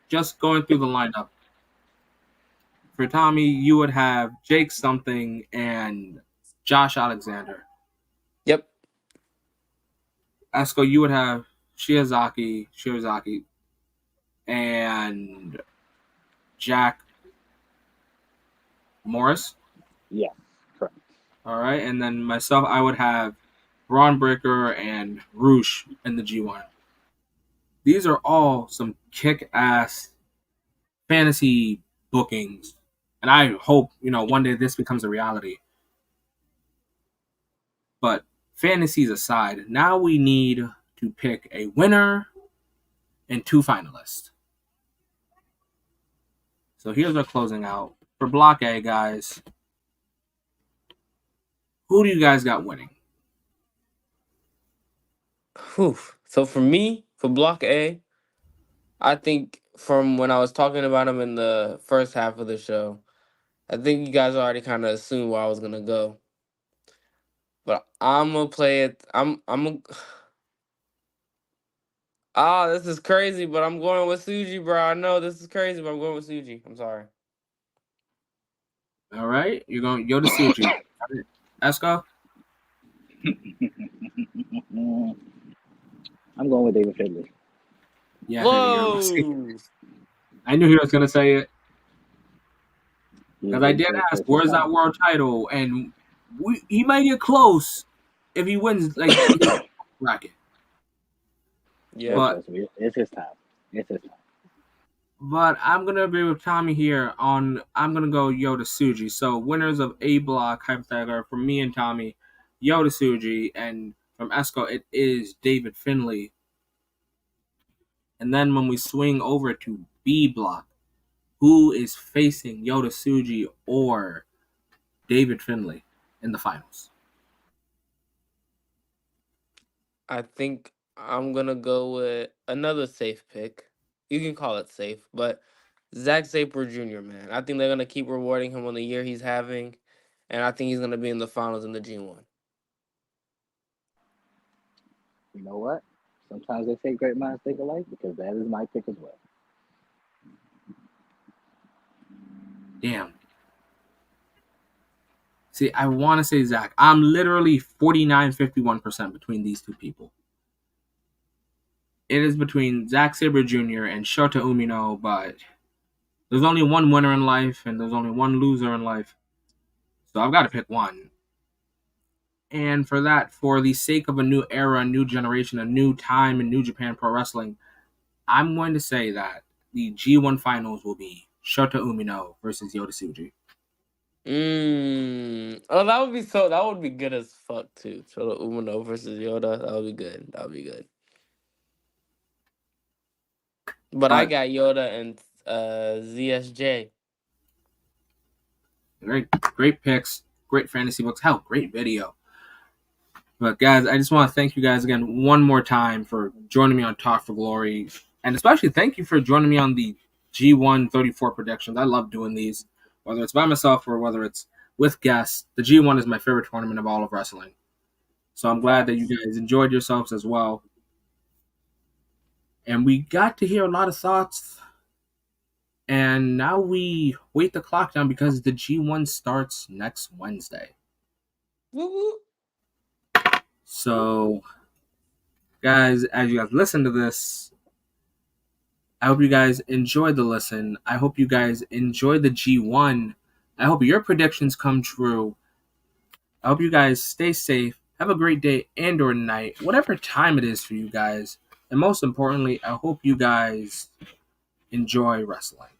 just going through the lineup. For Tommy, you would have Jake something and Josh Alexander. Yep. Esco, you would have Shiozaki, and Jack Morris. Yeah, correct. All right, and then myself, I would have Braun Breaker and Roosh in the G1. These are all some kick-ass fantasy bookings, and I hope one day this becomes a reality. But fantasies aside, now we need to pick a winner and two finalists. So here's our closing out for Block A, guys. Who do you guys got winning? Whew. So for me, for Block A, I think from when I was talking about him in the first half of the show, I think you guys already kind of assumed where I was gonna go. But I'm gonna play it. I'm gonna. Ah, this is crazy, but I'm going with Suji, bro. I know this is crazy, but I'm going with Suji. I'm sorry. All right, you're going Yoda Suji. Esco? I'm going with David Finley. Yeah, Whoa! I knew he was gonna say it He's because I been did so ask, "Where's that versatile. world title?" And he might get close if he wins like his bracket. Yeah. Oh, But trust me, it's his time. It's his time. I'm gonna agree with Tommy here on. I'm gonna go Yoda Suji. So winners of A block hypothetical from me and Tommy, Yoda Suji, and from Esco it is David Finley. And then when we swing over to B block, who is facing Yoda Suji or David Finley in the finals? I think I'm gonna go with another safe pick. You can call it safe, but Zack Sabre Jr., man. I think they're gonna keep rewarding him on the year he's having, and I think he's gonna be in the finals in the G1. you know what? Sometimes they say great minds think alike because that is my pick as well. Damn. See, I want to say Zach. I'm literally 49-51% between these two people. It is between Zack Sabre Jr. and Shota Umino, but there's only one winner in life and there's only one loser in life. So I've got to pick one. And for that, for the sake of a new era, a new generation, a new time in New Japan Pro Wrestling, I'm going to say that the G1 finals will be Shota Umino versus Yota Tsuji. Oh, that would be good as fuck too. Shota Umino versus Yoda. That would be good. That would be good. But I got Yoda and ZSJ. Great picks, great fantasy books. Hell, great video. But guys, I just want to thank you guys again one more time for joining me on Talk for Glory. And especially thank you for joining me on the G1 34 predictions. I love doing these, whether it's by myself or whether it's with guests. The G1 is my favorite tournament of all of wrestling. So I'm glad that you guys enjoyed yourselves as well. And we got to hear a lot of thoughts. And now we wait the clock down because the G1 starts next Wednesday. Woo-woo. So, guys, as you guys listen to this, I hope you guys enjoy the listen. I hope you guys enjoy the G1. I hope your predictions come true. I hope you guys stay safe. Have a great day and or night, whatever time it is for you guys. And most importantly, I hope you guys enjoy wrestling.